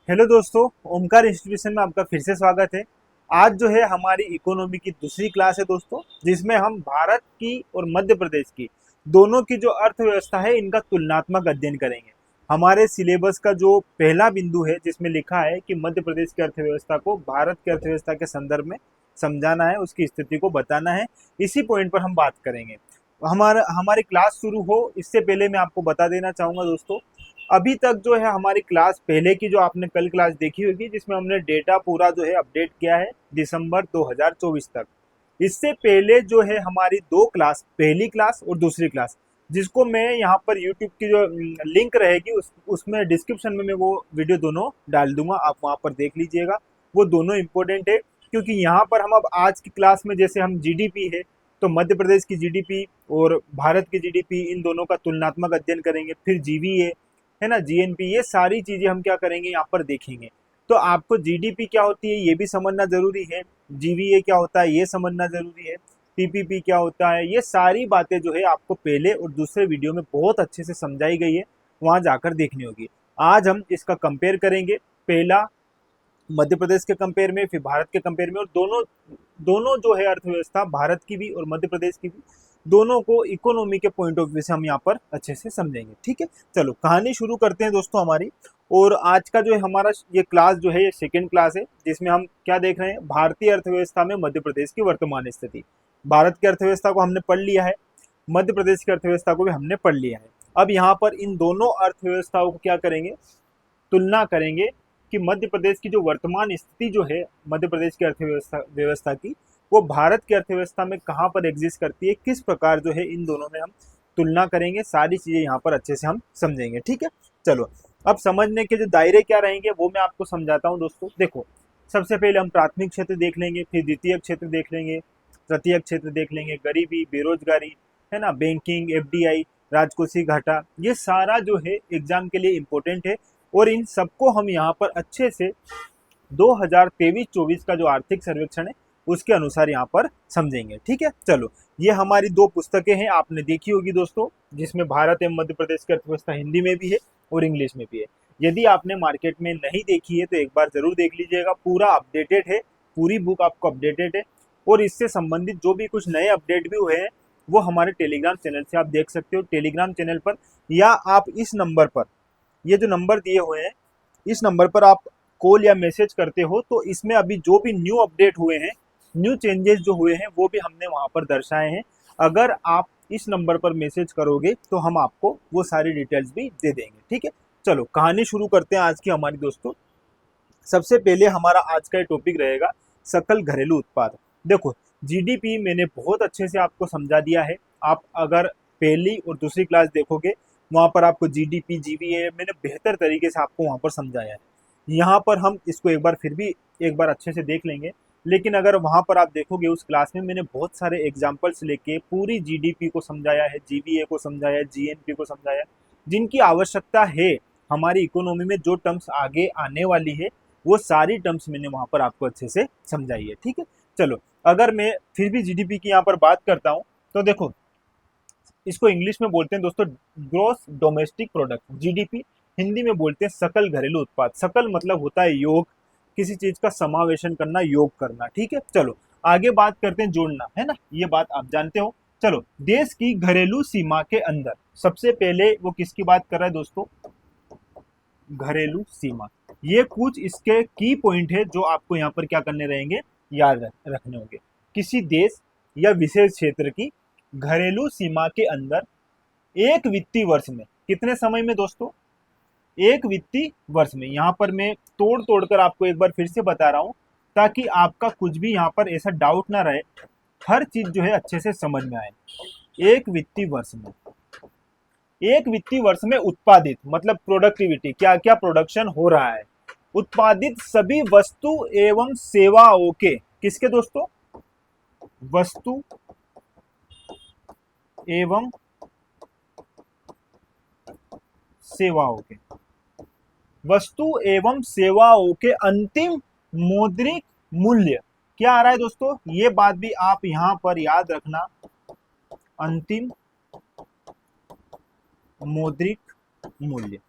Hello दोस्तों, Omkar institution में आपका फिर से स्वागत है। आज जो है हमारी इकोनॉमी की दूसरी क्लास है दोस्तों, जिसमें हम भारत की और मध्य प्रदेश की दोनों की जो अर्थव्यवस्था है इनका तुलनात्मक अध्ययन करेंगे। हमारे सिलेबस का जो पहला बिंदु है जिसमें लिखा है कि मध्य प्रदेश की अर्थव्यवस्था को भारत की अर्थव्यवस्था के संदर्भ में समझाना है, उसकी स्थिति को बताना है। इसी पॉइंट पर हम बात करेंगे। हमारी क्लास शुरू हो इससे पहले मैं आपको बता देना चाहूंगा दोस्तों, अभी तक जो है हमारी क्लास पहले की जो आपने कल क्लास देखी होगी जिसमें हमने डेटा पूरा जो है अपडेट किया है दिसंबर 2024 तक। इससे पहले जो है हमारी दो क्लास, पहली क्लास और दूसरी क्लास, जिसको मैं यहाँ पर यूट्यूब की जो लिंक रहेगी उसमें डिस्क्रिप्शन में मैं वो वीडियो दोनों डाल दूंगा, आप वहाँ पर देख लीजिएगा। वो दोनों इंपॉर्टेंट है क्योंकि यहाँ पर हम अब आज की क्लास में जैसे हम जीडीपी है तो मध्य प्रदेश की जीडीपी और भारत की जीडीपी इन दोनों का तुलनात्मक अध्ययन करेंगे। फिर जीवीए है ना, जीएनपी, ये सारी चीजें हम क्या करेंगे यहाँ पर देखेंगे। तो आपको जीडीपी क्या होती है ये भी समझना जरूरी है, जीवीए क्या होता है ये समझना जरूरी है, पीपीपी क्या होता है, ये सारी बातें जो है आपको पहले और दूसरे वीडियो में बहुत अच्छे से समझाई गई है, वहां जाकर देखनी होगी। आज हम इसका कंपेयर करेंगे, पहला मध्य प्रदेश के कंपेयर में, फिर भारत के कंपेयर में, और दोनों दोनों जो है अर्थव्यवस्था भारत की भी और मध्य प्रदेश की भी, दोनों को इकोनॉमी के पॉइंट ऑफ व्यू से हम यहाँ पर अच्छे से समझेंगे। ठीक है, चलो कहानी शुरू करते हैं दोस्तों हमारी। और आज का जो है हमारा ये क्लास जो है ये सेकेंड क्लास है, जिसमें हम क्या देख रहे हैं, भारतीय अर्थव्यवस्था में मध्य प्रदेश की वर्तमान स्थिति। भारत की अर्थव्यवस्था को हमने पढ़ लिया है, मध्य प्रदेश की अर्थव्यवस्था को भी हमने पढ़ लिया है। अब यहाँ पर इन दोनों अर्थव्यवस्थाओं को क्या करेंगे, तुलना करेंगे कि मध्य प्रदेश की जो वर्तमान स्थिति जो है मध्य प्रदेश की अर्थव्यवस्था व्यवस्था की, वो भारत की अर्थव्यवस्था में कहाँ पर एग्जिस्ट करती है, किस प्रकार जो है इन दोनों में हम तुलना करेंगे, सारी चीजें यहाँ पर अच्छे से हम समझेंगे। ठीक है, चलो अब समझने के जो दायरे क्या रहेंगे वो मैं आपको समझाता हूँ दोस्तों। देखो, सबसे पहले हम प्राथमिक क्षेत्र देख लेंगे, फिर द्वितीय क्षेत्र देख लेंगे, तृतीय क्षेत्र देख लेंगे, गरीबी, बेरोजगारी, है ना, बैंकिंग, एफडीआई, राजकोषीय घाटा, ये सारा जो है एग्जाम के लिए इम्पोर्टेंट है। और इन सबको हम यहाँ पर अच्छे से 2023-24 का जो आर्थिक सर्वेक्षण है उसके अनुसार यहाँ पर समझेंगे। ठीक है, चलो ये हमारी दो पुस्तकें हैं, आपने देखी होगी दोस्तों, जिसमें भारत एवं मध्य प्रदेश की अर्थव्यवस्था हिंदी में भी है और इंग्लिश में भी है। यदि आपने मार्केट में नहीं देखी है तो एक बार जरूर देख लीजिएगा, पूरा अपडेटेड है, पूरी बुक आपको अपडेटेड है। और इससे संबंधित जो भी कुछ नए अपडेट भी हुए हैं वो हमारे टेलीग्राम चैनल से आप देख सकते हो, टेलीग्राम चैनल पर, या आप इस नंबर पर, ये जो नंबर दिए हुए हैं इस नंबर पर आप कॉल या मैसेज करते हो तो इसमें अभी जो भी न्यू अपडेट हुए हैं, न्यू चेंजेस जो हुए हैं वो भी हमने वहां पर दर्शाए हैं। अगर आप इस नंबर पर मैसेज करोगे तो हम आपको वो सारी डिटेल्स भी दे देंगे। ठीक है, चलो कहानी शुरू करते हैं आज की हमारी दोस्तों। सबसे पहले हमारा आज का टॉपिक रहेगा सकल घरेलू उत्पाद। देखो, जीडीपी मैंने बहुत अच्छे से आपको समझा दिया है। आप अगर पहली और दूसरी क्लास देखोगे वहां पर आपको जीडीपी, जीवीए मैंने बेहतर तरीके से आपको वहां पर समझाया है। यहाँ पर हम इसको एक बार फिर भी एक बार अच्छे से देख लेंगे। लेकिन अगर वहां पर आप देखोगे उस क्लास में मैंने बहुत सारे एग्जाम्पल्स लेके पूरी जीडीपी को समझाया है, जीवीए को समझाया है, जीएनपी को समझाया है, जिनकी आवश्यकता है हमारी इकोनॉमी में, जो टर्म्स आगे आने वाली है वो सारी टर्म्स मैंने वहां पर आपको अच्छे से समझाई है। ठीक है, चलो अगर मैं फिर भी जीडीपी की यहाँ पर बात करता हूँ तो देखो, इसको इंग्लिश में बोलते हैं दोस्तों gross domestic product, GDP. Hindi में बोलते हैं सकल घरेलू उत्पाद। सकल मतलब होता है योग, किसी चीज का समावेशन करना, योग करना। ठीक है, चलो आगे बात करते हैं, जोड़ना, है ना, ये बात आप जानते हो। चलो, देश की घरेलू सीमा के अंदर सबसे पहले वो किसकी बात कर रहा है दोस्तों, घरेलू सीमा। ये कुछ इसके की पॉइंट है जो आपको यहाँ पर क्या करने रहेंगे, याद रखने होंगे। किसी देश या विशेष क्षेत्र की घरेलू सीमा के अंदर एक वित्तीय वर्ष में, कितने समय में दोस्तों, एक वित्तीय वर्ष में। यहाँ पर मैं तोड़ तोड़ कर आपको एक बार फिर से बता रहा हूँ ताकि आपका कुछ भी यहाँ पर ऐसा डाउट ना रहे, हर चीज जो है अच्छे से समझ में आए। एक वित्तीय वर्ष में, एक वित्तीय वर्ष में उत्पादित मतलब प्रोडक्टिविटी, क्या क्या प्रोडक्शन हो रहा है, उत्पादित सभी वस्तु एवं सेवाओं के, किसके दोस्तों, वस्तु एवं सेवाओं के, वस्तु एवं सेवाओं के अंतिम मौद्रिक मूल्य क्या आ रहा है दोस्तों, ये बात भी आप यहां पर याद रखना, अंतिम मौद्रिक मूल्य।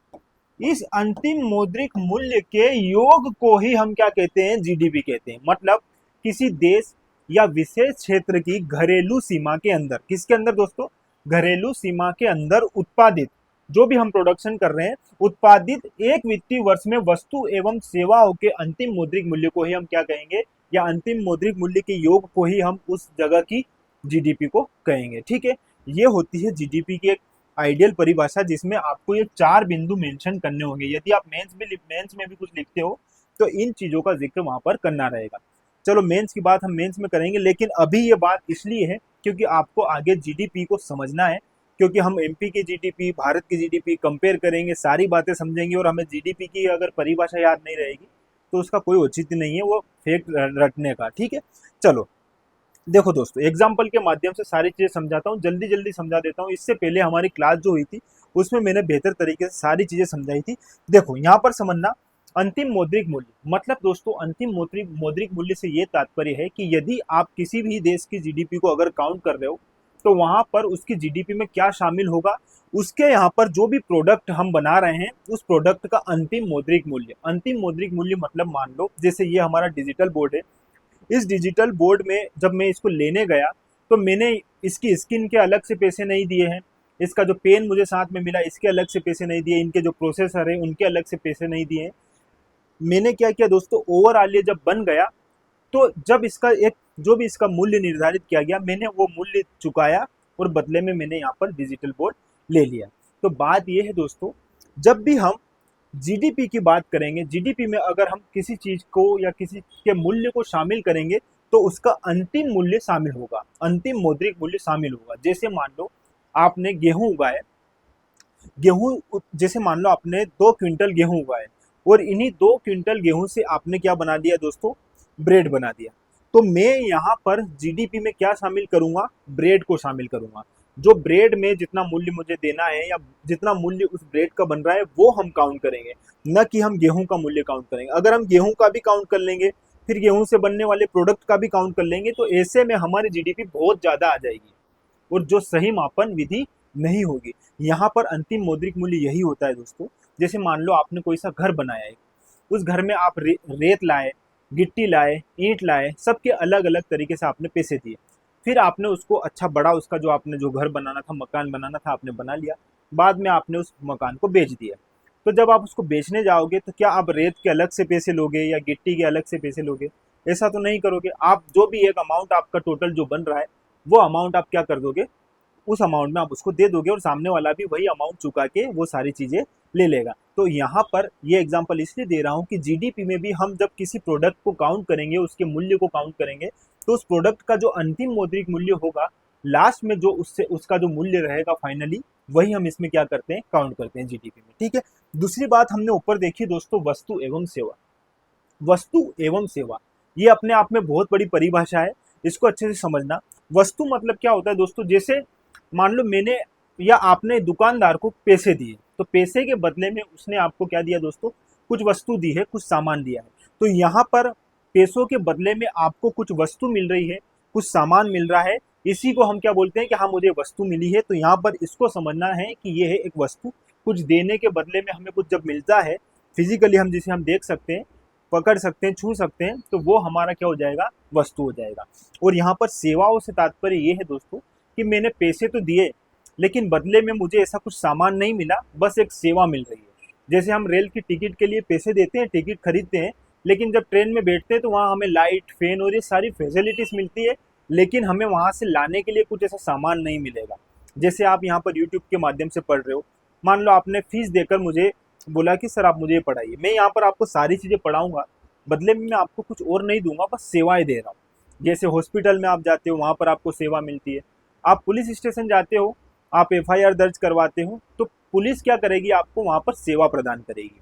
इस अंतिम मौद्रिक मूल्य के योग को ही हम क्या कहते हैं, जीडीपी कहते हैं। मतलब किसी देश या विशेष क्षेत्र की घरेलू सीमा के अंदर, किसके अंदर दोस्तों, घरेलू सीमा के अंदर उत्पादित, जो भी हम प्रोडक्शन कर रहे हैं, उत्पादित एक वित्तीय वर्ष में वस्तु एवं सेवाओं के अंतिम मौद्रिक मूल्य को ही हम क्या कहेंगे, या अंतिम मौद्रिक मूल्य के योग को ही हम उस जगह की जीडीपी को कहेंगे। ठीक है, ये होती है जीडीपी की एक आइडियल परिभाषा, जिसमें आपको ये 4 बिंदु मेंशन करने होंगे। यदि आप मेंस में भी कुछ लिखते हो तो इन चीजों का जिक्र वहां पर करना रहेगा। चलो मेंस की बात हम मेंस में करेंगे, लेकिन अभी ये बात इसलिए है क्योंकि आपको आगे जीडीपी को समझना है, क्योंकि हम एमपी की जीडीपी, भारत की जीडीपी कंपेयर करेंगे, सारी बातें समझेंगे, और हमें जीडीपी की अगर परिभाषा याद नहीं रहेगी तो उसका कोई औचित्य नहीं है वो फेक रटने का। ठीक है, चलो देखो दोस्तों, एग्जाम्पल के माध्यम से सारी चीजें समझाता हूँ, जल्दी जल्दी समझा देता हूँ। इससे पहले हमारी क्लास जो हुई थी उसमें मैंने बेहतर तरीके से सारी चीजें समझाई थी। देखो यहाँ पर समझना, अंतिम मौद्रिक मूल्य मतलब दोस्तों, अंतिम मौद्रिक मूल्य से ये तात्पर्य है कि यदि आप किसी भी देश की जीडीपी को अगर काउंट कर रहे हो तो वहां पर उसकी जीडीपी में क्या शामिल होगा, उसके यहाँ पर जो भी प्रोडक्ट हम बना रहे हैं उस प्रोडक्ट का अंतिम मौद्रिक मूल्य। अंतिम मौद्रिक मूल्य मतलब मान लो जैसे ये हमारा डिजिटल बोर्ड है, इस डिजिटल बोर्ड में जब मैं इसको लेने गया तो मैंने इसकी स्किन के अलग से पैसे नहीं दिए हैं, इसका जो पेन मुझे साथ में मिला इसके अलग से पैसे नहीं दिए, इनके जो प्रोसेसर है उनके अलग से पैसे नहीं दिए। मैंने क्या किया दोस्तों, ओवरऑल ये जब बन गया तो जब इसका एक जो भी इसका मूल्य निर्धारित किया गया, मैंने वो मूल्य चुकाया और बदले में मैंने यहाँ पर डिजिटल बोर्ड ले लिया। तो बात ये है दोस्तों, जब भी हम जीडीपी की बात करेंगे, जीडीपी में अगर हम किसी चीज को या किसी के मूल्य को शामिल करेंगे तो उसका अंतिम मूल्य शामिल होगा, अंतिम मौद्रिक मूल्य शामिल होगा। जैसे मान लो आपने गेहूं उगाए, जैसे मान लो आपने 2 क्विंटल गेहूं उगाए और इन्हीं 2 क्विंटल गेहूं से आपने क्या बना दिया दोस्तों, ब्रेड बना दिया। तो मैं यहाँ पर जीडीपी में क्या शामिल करूंगा, ब्रेड को शामिल करूंगा। जो ब्रेड में जितना मूल्य मुझे देना है या जितना मूल्य उस ब्रेड का बन रहा है वो हम काउंट करेंगे, न कि हम गेहूं का मूल्य काउंट करेंगे। अगर हम गेहूं का भी काउंट कर लेंगे, फिर गेहूं से बनने वाले प्रोडक्ट का भी काउंट कर लेंगे, तो ऐसे में हमारी जीडीपी बहुत ज्यादा आ जाएगी और जो सही मापन विधि नहीं होगी। यहाँ पर अंतिम मौद्रिक मूल्य यही होता है दोस्तों। जैसे मान लो आपने कोई सा घर बनाया है, उस घर में आप रेत लाए, गिट्टी लाए, ईंट लाए, सबके अलग अलग तरीके से आपने पैसे दिए, फिर आपने उसको अच्छा बड़ा उसका जो आपने जो घर बनाना था, मकान बनाना था, आपने बना लिया। बाद में आपने उस मकान को बेच दिया। तो जब आप उसको बेचने जाओगे तो क्या आप रेत के अलग से पैसे लोगे या गिट्टी के अलग से पैसे लोगे? ऐसा तो नहीं करोगे। आप जो भी एक अमाउंट आपका टोटल जो बन रहा है वो अमाउंट आप क्या कर दोगे, उस अमाउंट में आप उसको दे दोगे और सामने वाला भी वही अमाउंट चुका के वो सारी चीजें ले लेगा। तो यहाँ पर ये एग्जांपल इसलिए दे रहा हूँ कि जीडीपी में भी हम जब किसी प्रोडक्ट को काउंट करेंगे, उसके मूल्य को काउंट करेंगे, तो उस प्रोडक्ट का जो अंतिम मौद्रिक मूल्य होगा, लास्ट में जो उससे उसका जो मूल्य रहेगा फाइनली, वही हम इसमें क्या करते हैं, काउंट करते हैं जीडीपी में। ठीक है, दूसरी बात हमने ऊपर देखी दोस्तों, वस्तु एवं सेवा। वस्तु एवं सेवा ये अपने आप में बहुत बड़ी परिभाषा है, इसको अच्छे से समझना। वस्तु मतलब क्या होता है दोस्तों, जैसे मान लो मैंने या आपने दुकानदार को पैसे दिए, तो पैसे के बदले में उसने आपको क्या दिया दोस्तों, कुछ वस्तु दी है, कुछ सामान दिया है। तो यहाँ पर पैसों के बदले में आपको कुछ वस्तु मिल रही है, कुछ सामान मिल रहा है, इसी को हम क्या बोलते हैं कि हाँ मुझे वस्तु मिली है। तो यहाँ पर इसको समझना है कि ये है एक वस्तु, कुछ देने के बदले में हमें कुछ जब मिलता है फिजिकली, हम जिसे हम देख सकते हैं, पकड़ सकते हैं, छू सकते हैं, तो वो हमारा क्या हो जाएगा, वस्तु हो जाएगा। और यहाँ पर सेवाओं से तात्पर्य ये है दोस्तों कि मैंने पैसे तो दिए लेकिन बदले में मुझे ऐसा कुछ सामान नहीं मिला, बस एक सेवा मिल रही है। जैसे हम रेल की टिकट के लिए पैसे देते हैं, टिकट खरीदते हैं, लेकिन जब ट्रेन में बैठते हैं तो वहाँ हमें लाइट, फैन और ये सारी फैसिलिटीज मिलती है, लेकिन हमें वहाँ से लाने के लिए कुछ ऐसा सामान नहीं मिलेगा। जैसे आप यहाँ पर यूट्यूब के माध्यम से पढ़ रहे हो, मान लो आपने फीस देकर मुझे बोला कि सर आप मुझे पढ़ाइए, मैं यहाँ पर आपको सारी चीज़ें पढ़ाऊंगा, बदले में मैं आपको कुछ और नहीं दूंगा, बस सेवाएं दे रहा हूँ। जैसे हॉस्पिटल में आप जाते हो, वहाँ पर आपको सेवा मिलती है। आप पुलिस स्टेशन जाते हो, आप एफआईआर दर्ज करवाते हो, तो पुलिस क्या करेगी, आपको वहाँ पर सेवा प्रदान करेगी।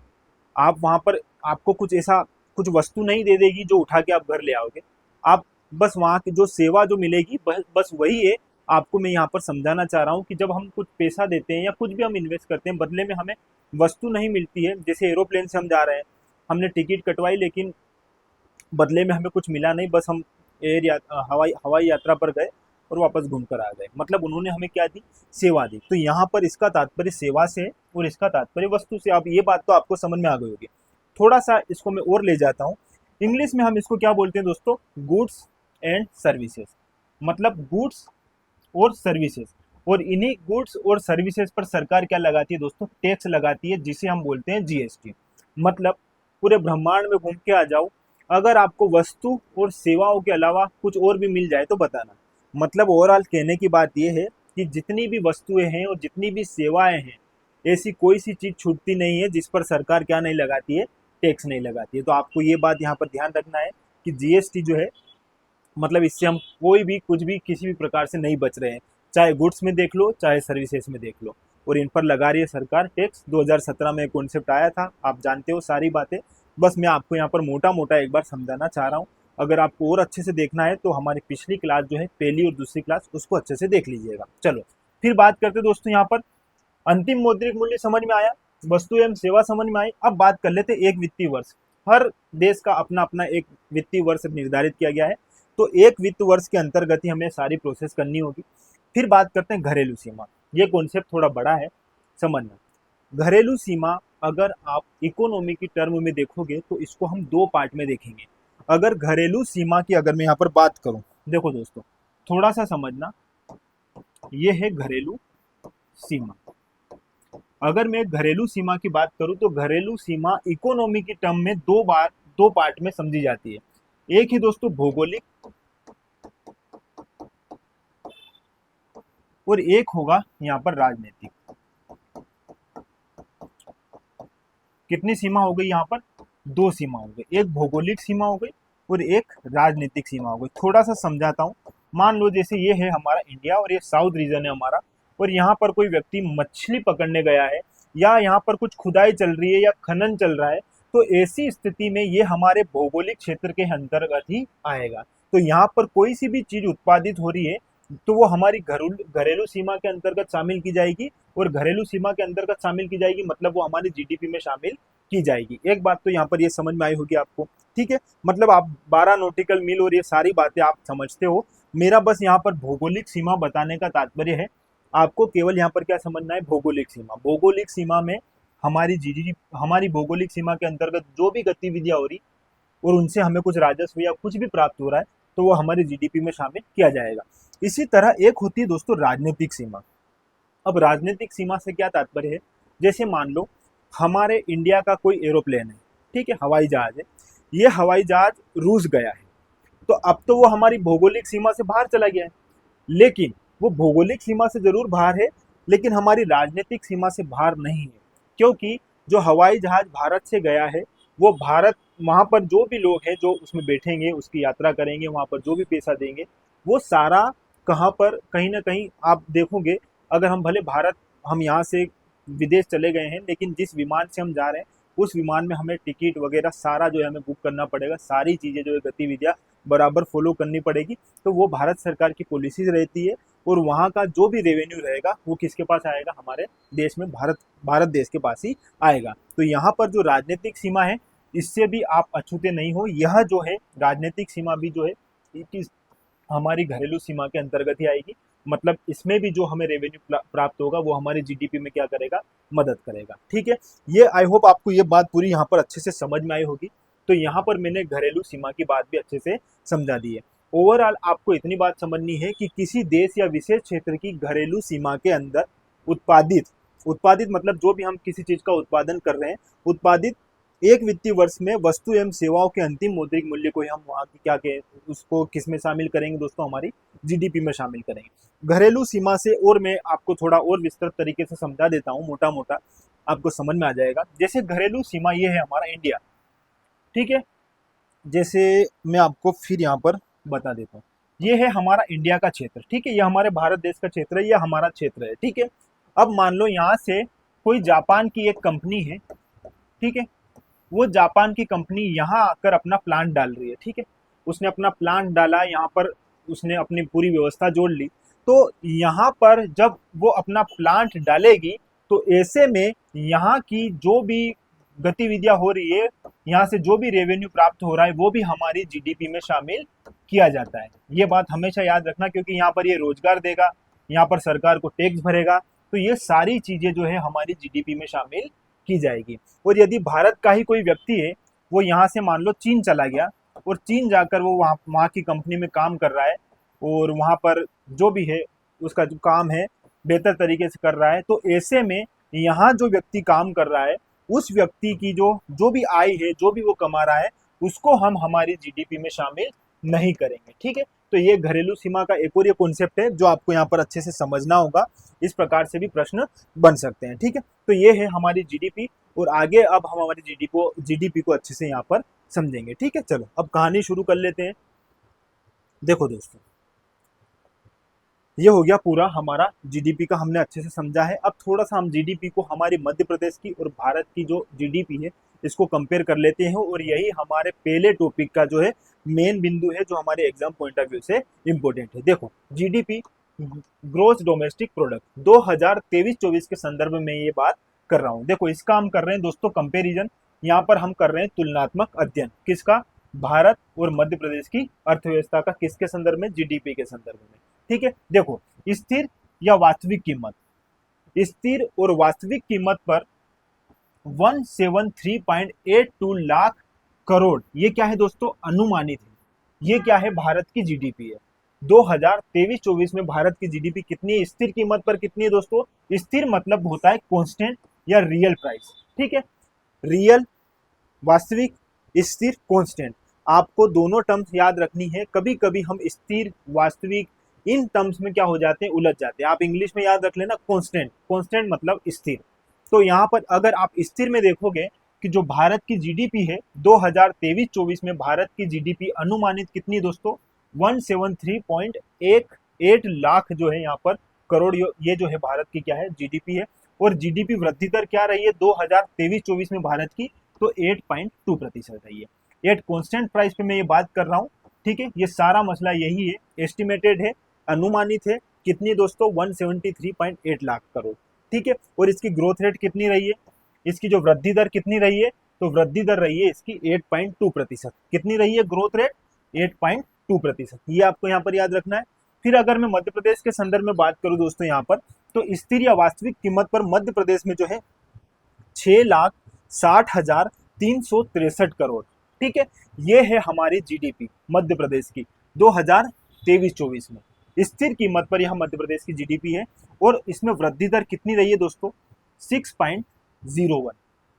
आप वहाँ पर आपको कुछ ऐसा कुछ वस्तु नहीं दे देगी जो उठा के आप घर ले आओगे, आप बस वहाँ की जो सेवा जो मिलेगी बस वही है। आपको मैं यहाँ पर समझाना चाह रहा हूँ कि जब हम कुछ पैसा देते हैं या कुछ भी हम इन्वेस्ट करते हैं, बदले में हमें वस्तु नहीं मिलती है। जैसे एरोप्लेन से हम जा रहे हैं, हमने टिकट कटवाई लेकिन बदले में हमें कुछ मिला नहीं, बस हम हवाई यात्रा पर गए और वापस घूम कर आ गए, मतलब उन्होंने हमें क्या दी, सेवा दी। तो यहाँ पर इसका तात्पर्य सेवा से है और इसका तात्पर्य वस्तु से। आप ये बात तो आपको समझ में आ गई होगी। थोड़ा सा इसको मैं और ले जाता हूँ। इंग्लिश में हम इसको क्या बोलते हैं दोस्तों, गुड्स एंड सर्विसेज, मतलब गुड्स और सर्विसेज। और इन्हीं गुड्स और सर्विसेज पर सरकार क्या लगाती है दोस्तों, टैक्स लगाती है, जिसे हम बोलते हैं जीएसटी। मतलब पूरे ब्रह्मांड में घूम के आ जाओ, अगर आपको वस्तु और सेवाओं के अलावा कुछ और भी मिल जाए तो बताना। मतलब ओवरऑल कहने की बात यह है कि जितनी भी वस्तुएं हैं और जितनी भी सेवाएं हैं, ऐसी कोई सी चीज छूटती नहीं है जिस पर सरकार क्या नहीं लगाती है, टैक्स नहीं लगाती है। तो आपको ये बात यहाँ पर ध्यान रखना है कि जीएसटी जो है, मतलब इससे हम कोई भी कुछ भी किसी भी प्रकार से नहीं बच रहे हैं, चाहे गुड्स में देख लो चाहे सर्विसेज में देख लो, और इन पर लगा रही है सरकार टैक्स। 2017 में कॉन्सेप्ट आया था, आप जानते हो सारी बातें। बस मैं आपको यहाँ पर मोटा मोटा एक बार समझाना चाह रहा हूँ। अगर आपको और अच्छे से देखना है तो हमारी पिछली क्लास जो है, पहली और दूसरी क्लास, उसको अच्छे से देख लीजिएगा। चलो फिर बात करते हैं दोस्तों, यहाँ पर अंतिम मौद्रिक मूल्य समझ में आया, वस्तु एवं सेवा समझ में आई। अब बात कर लेते एक वित्तीय वर्ष। हर देश का अपना अपना एक वित्तीय वर्ष निर्धारित किया गया है, तो एक वित्त वर्ष के अंतर्गत ही हमें सारी प्रोसेस करनी होगी। फिर बात करते हैं घरेलू सीमा। ये कॉन्सेप्ट थोड़ा बड़ा है समझना। घरेलू सीमा अगर आप इकोनॉमी की टर्म में देखोगे तो इसको हम दो पार्ट में देखेंगे। अगर घरेलू सीमा की अगर मैं यहाँ पर बात करूं, देखो दोस्तों थोड़ा सा समझना, ये है घरेलू सीमा। अगर मैं घरेलू सीमा की बात करूं तो घरेलू सीमा इकोनॉमी की टर्म में दो पार्ट में समझी जाती है। एक ही दोस्तों भौगोलिक, और एक होगा यहाँ पर राजनीतिक। कितनी सीमा हो गई यहाँ पर, दो सीमा हो गई, एक भौगोलिक सीमा हो गई और एक राजनीतिक सीमा हो गई। थोड़ा सा समझाता हूँ। मान लो जैसे ये है हमारा इंडिया और ये साउथ रीजन है हमारा, और यहाँ पर कोई व्यक्ति मछली पकड़ने गया है या यहाँ पर कुछ खुदाई चल रही है या खनन चल रहा है, तो ऐसी स्थिति में ये हमारे भौगोलिक क्षेत्र के अंतर्गत ही आएगा। तो यहाँ पर कोई सी भी चीज उत्पादित हो रही है तो वो हमारी घरेलू सीमा के अंतर्गत शामिल की जाएगी, और घरेलू सीमा के अंतर्गत शामिल की जाएगी मतलब वो हमारी जीडीपी में शामिल की जाएगी। एक बात तो यहाँ पर ये समझ में आई होगी आपको, ठीक है। मतलब आप 12 नॉटिकल मील और ये सारी बातें आप समझते हो। मेरा बस यहाँ पर भौगोलिक सीमा बताने का तात्पर्य है, आपको केवल यहाँ पर क्या समझना है, भौगोलिक सीमा। भौगोलिक सीमा में हमारी जीडीपी, हमारी भौगोलिक सीमा के अंतर्गत जो भी गतिविधियां हो रही और उनसे हमें कुछ राजस्व या कुछ भी प्राप्त हो रहा है तो वो हमारी जीडीपी में शामिल किया जाएगा। इसी तरह एक होती है दोस्तों राजनीतिक सीमा। अब राजनीतिक सीमा से क्या तात्पर्य है, जैसे मान लो हमारे इंडिया का कोई एरोप्लेन है, ठीक है, हवाई जहाज है, ये हवाई जहाज रूस गया है, तो अब तो वो हमारी भौगोलिक सीमा से बाहर चला गया है। लेकिन वो भौगोलिक सीमा से जरूर बाहर है, लेकिन हमारी राजनीतिक सीमा से बाहर नहीं है, क्योंकि जो हवाई जहाज भारत से गया है वो भारत, वहां पर जो भी लोग हैं जो उसमें बैठेंगे, उसकी यात्रा करेंगे, वहां पर जो भी पैसा देंगे, वो सारा कहाँ पर, कहीं ना कहीं आप देखोगे, अगर हम भले भारत, हम यहाँ से विदेश चले गए हैं, लेकिन जिस विमान से हम जा रहे हैं उस विमान में हमें टिकट वगैरह सारा जो है हमें बुक करना पड़ेगा, सारी चीज़ें जो है गतिविधियाँ बराबर फॉलो करनी पड़ेगी। तो वो भारत सरकार की पॉलिसीज रहती है, और वहाँ का जो भी रेवेन्यू रहेगा वो किसके पास आएगा, हमारे देश में, भारत देश के पास ही आएगा। तो यहाँ पर जो राजनीतिक सीमा है इससे भी आप अछूते नहीं हो। यह जो है राजनीतिक सीमा भी जो है हमारी घरेलू सीमा के अंतर्गत ही आएगी। मतलब इसमें भी जो हमें रेवेन्यू प्राप्त होगा वो हमारी जीडीपी में क्या करेगा, मदद करेगा, ठीक है। ये आई होप आपको ये बात पूरी यहाँ पर अच्छे से समझ में आई होगी। तो यहाँ पर मैंने घरेलू सीमा की बात भी अच्छे से समझा दी है। ओवरऑल आपको इतनी बात समझनी है कि किसी देश या विशेष क्षेत्र की घरेलू सीमा के अंदर उत्पादित मतलब जो भी हम किसी चीज का उत्पादन कर रहे हैं, उत्पादित एक वित्तीय वर्ष में वस्तु एवं सेवाओं के अंतिम मौद्रिक मूल्य को हम वहाँ की क्या कहें, उसको किस में शामिल करेंगे दोस्तों, हमारी जीडीपी में शामिल करेंगे। घरेलू सीमा से और मैं आपको थोड़ा और विस्तृत तरीके से समझा देता हूँ, मोटा मोटा आपको समझ में आ जाएगा। जैसे घरेलू सीमा ये है हमारा इंडिया, ठीक है। जैसे मैं आपको फिर यहाँ पर बता देता हूँ, ये है हमारा इंडिया का क्षेत्र, ठीक है, ये हमारे भारत देश का क्षेत्र है, ये हमारा क्षेत्र है, ठीक है। अब मान लो यहाँ से कोई जापान की एक कंपनी है, ठीक है, वो जापान की कंपनी यहाँ आकर अपना प्लांट डाल रही है, ठीक है, उसने अपना प्लांट डाला यहाँ पर, उसने अपनी पूरी व्यवस्था जोड़ ली। तो यहाँ पर जब वो अपना प्लांट डालेगी तो ऐसे में यहाँ की जो भी गतिविधियां हो रही है, यहाँ से जो भी रेवेन्यू प्राप्त हो रहा है वो भी हमारी जीडीपी में शामिल किया जाता है। ये बात हमेशा याद रखना, क्योंकि यहाँ पर ये रोजगार देगा, यहाँ पर सरकार को टैक्स भरेगा, तो ये सारी चीजें जो है हमारी जीडीपी में शामिल की जाएगी। और यदि भारत का ही कोई व्यक्ति है, वो यहाँ से मान लो चीन चला गया और चीन जाकर वो वहाँ की कंपनी में काम कर रहा है और वहाँ पर जो भी है उसका जो काम है बेहतर तरीके से कर रहा है, तो ऐसे में यहाँ जो व्यक्ति काम कर रहा है उस व्यक्ति की जो भी आय है, जो भी वो कमा रहा है, उसको हम हमारी जीडीपी में शामिल नहीं करेंगे। ठीक है, तो ये घरेलू सीमा का एक और ये कॉन्सेप्ट है जो आपको यहाँ पर अच्छे से समझना होगा। इस प्रकार से भी प्रश्न बन सकते हैं। ठीक है, तो ये है हमारी जीडीपी, और आगे अब हम हमारी जीडीपी को अच्छे से यहाँ पर समझेंगे। ठीक है, चलो अब कहानी शुरू कर लेते हैं। देखो दोस्तों, ये हो गया पूरा हमारा जीडीपी का, हमने अच्छे से समझा है। अब थोड़ा सा हम जीडीपी को हमारे मध्य प्रदेश की और भारत की जो जीडीपी है इसको कंपेयर कर लेते हैं, और यही हमारे पहले टॉपिक का जो है मेन बिंदु है, जो हमारे एग्जाम पॉइंट ऑफ व्यू से इंपॉर्टेंट है। देखो, जीडीपी ग्रोस डोमेस्टिक प्रोडक्ट 2023-24 के संदर्भ में ये बात कर रहा हूँ। देखो, इसका हम कर रहे हैं दोस्तों कंपेरिजन, यहाँ पर हम कर रहे हैं तुलनात्मक अध्ययन। किसका? भारत और मध्य प्रदेश की अर्थव्यवस्था का। किसके संदर्भ में? जीडीपी के संदर्भ में। ठीक है, देखो, स्थिर या वास्तविक कीमत, स्थिर और वास्तविक कीमत पर 173.82 लाख करोड़, ये क्या है दोस्तों? अनुमानित है। ये क्या है? भारत की जीडीपी है। 2023-24 में भारत की जीडीपी कितनी है? स्थिर कीमत पर कितनी है दोस्तों? स्थिर मतलब होता है कांस्टेंट या रियल प्राइस। ठीक है, रियल, वास्तविक, स्थिर, कांस्टेंट, आपको दोनों टर्म्स याद रखनी है। कभी कभी हम स्थिर, वास्तविक, इन टर्म्स में क्या हो जाते हैं? उलझ जाते हैं। आप इंग्लिश में याद रख लेना कांस्टेंट, कांस्टेंट मतलब स्थिर। तो यहाँ पर अगर आप स्थिर में देखोगे कि जो भारत की जीडीपी है 2023-24 में भारत की जीडीपी अनुमानित कितनी दोस्तों? 173.18 लाख जो है यहाँ पर करोड़, ये जो है भारत की क्या है? जीडीपी है। और जीडीपी वृद्धि दर क्या रही है 2023-24 में भारत की? तो 8.2% रही है। 8 कांस्टेंट प्राइस पे मैं ये बात कर रहा हूँ। ठीक है, ये सारा मसला यही है, एस्टिमेटेड है, अनुमानित है। कितनी दोस्तों? 173.8 लाख करोड़। ठीक है, और इसकी ग्रोथ रेट कितनी रही है? इसकी जो वृद्धि दर कितनी रही है? तो वृद्धि दर रही है इसकी 8.2%। कितनी रही है ग्रोथ रेट? 8.2%। ये आपको यहाँ पर याद रखना है। फिर अगर मैं मध्य प्रदेश के संदर्भ में बात करूं दोस्तों यहाँ पर, तो स्थिर या वास्तविक कीमत पर मध्य प्रदेश में जो है 6,60,363 करोड़। ठीक है, ये है हमारी जीडीपी मध्य प्रदेश की 2023-24 में। स्थिर कीमत पर यह मध्य प्रदेश की जीडीपी है, और इसमें वृद्धि दर कितनी रही है दोस्तों? 6.01।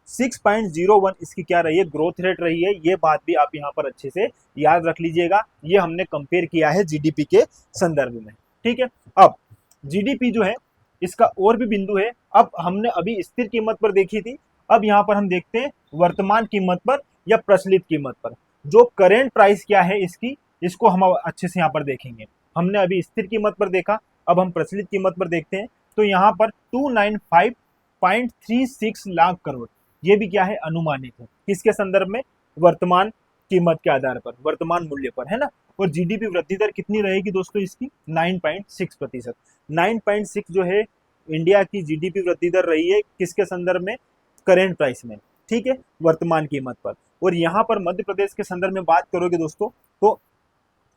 6.01 इसकी क्या रही है? ग्रोथ रेट रही है। ये बात भी आप यहाँ पर अच्छे से याद रख लीजिएगा। ये हमने कंपेयर किया है जीडीपी के संदर्भ में। ठीक है, अब जीडीपी जो है इसका और भी बिंदु है। अब हमने अभी स्थिर कीमत पर देखी थी, अब यहाँ पर हम देखते हैं वर्तमान कीमत पर या प्रचलित कीमत पर। जो करेंट प्राइस क्या है इसकी, इसको हम अच्छे से यहाँ पर देखेंगे। हमने अभी स्थिर कीमत पर देखा, अब हम प्रचलित कीमत पर देखते हैं। तो यहाँ पर 295.36 लाख करोड़, ये भी क्या है? अनुमानित है। किसके संदर्भ में? वर्तमान कीमत के आधार पर, वर्तमान मूल्य पर, है ना। और जीडीपी वृद्धि दर कितनी रहेगी दोस्तों इसकी? 9.6%। 9.6 जो है इंडिया की जीडीपी वृद्धि दर रही है, किसके संदर्भ में? करेंट प्राइस में। ठीक है, वर्तमान कीमत पर। और यहाँ पर मध्य प्रदेश के संदर्भ में बात करोगे दोस्तों, तो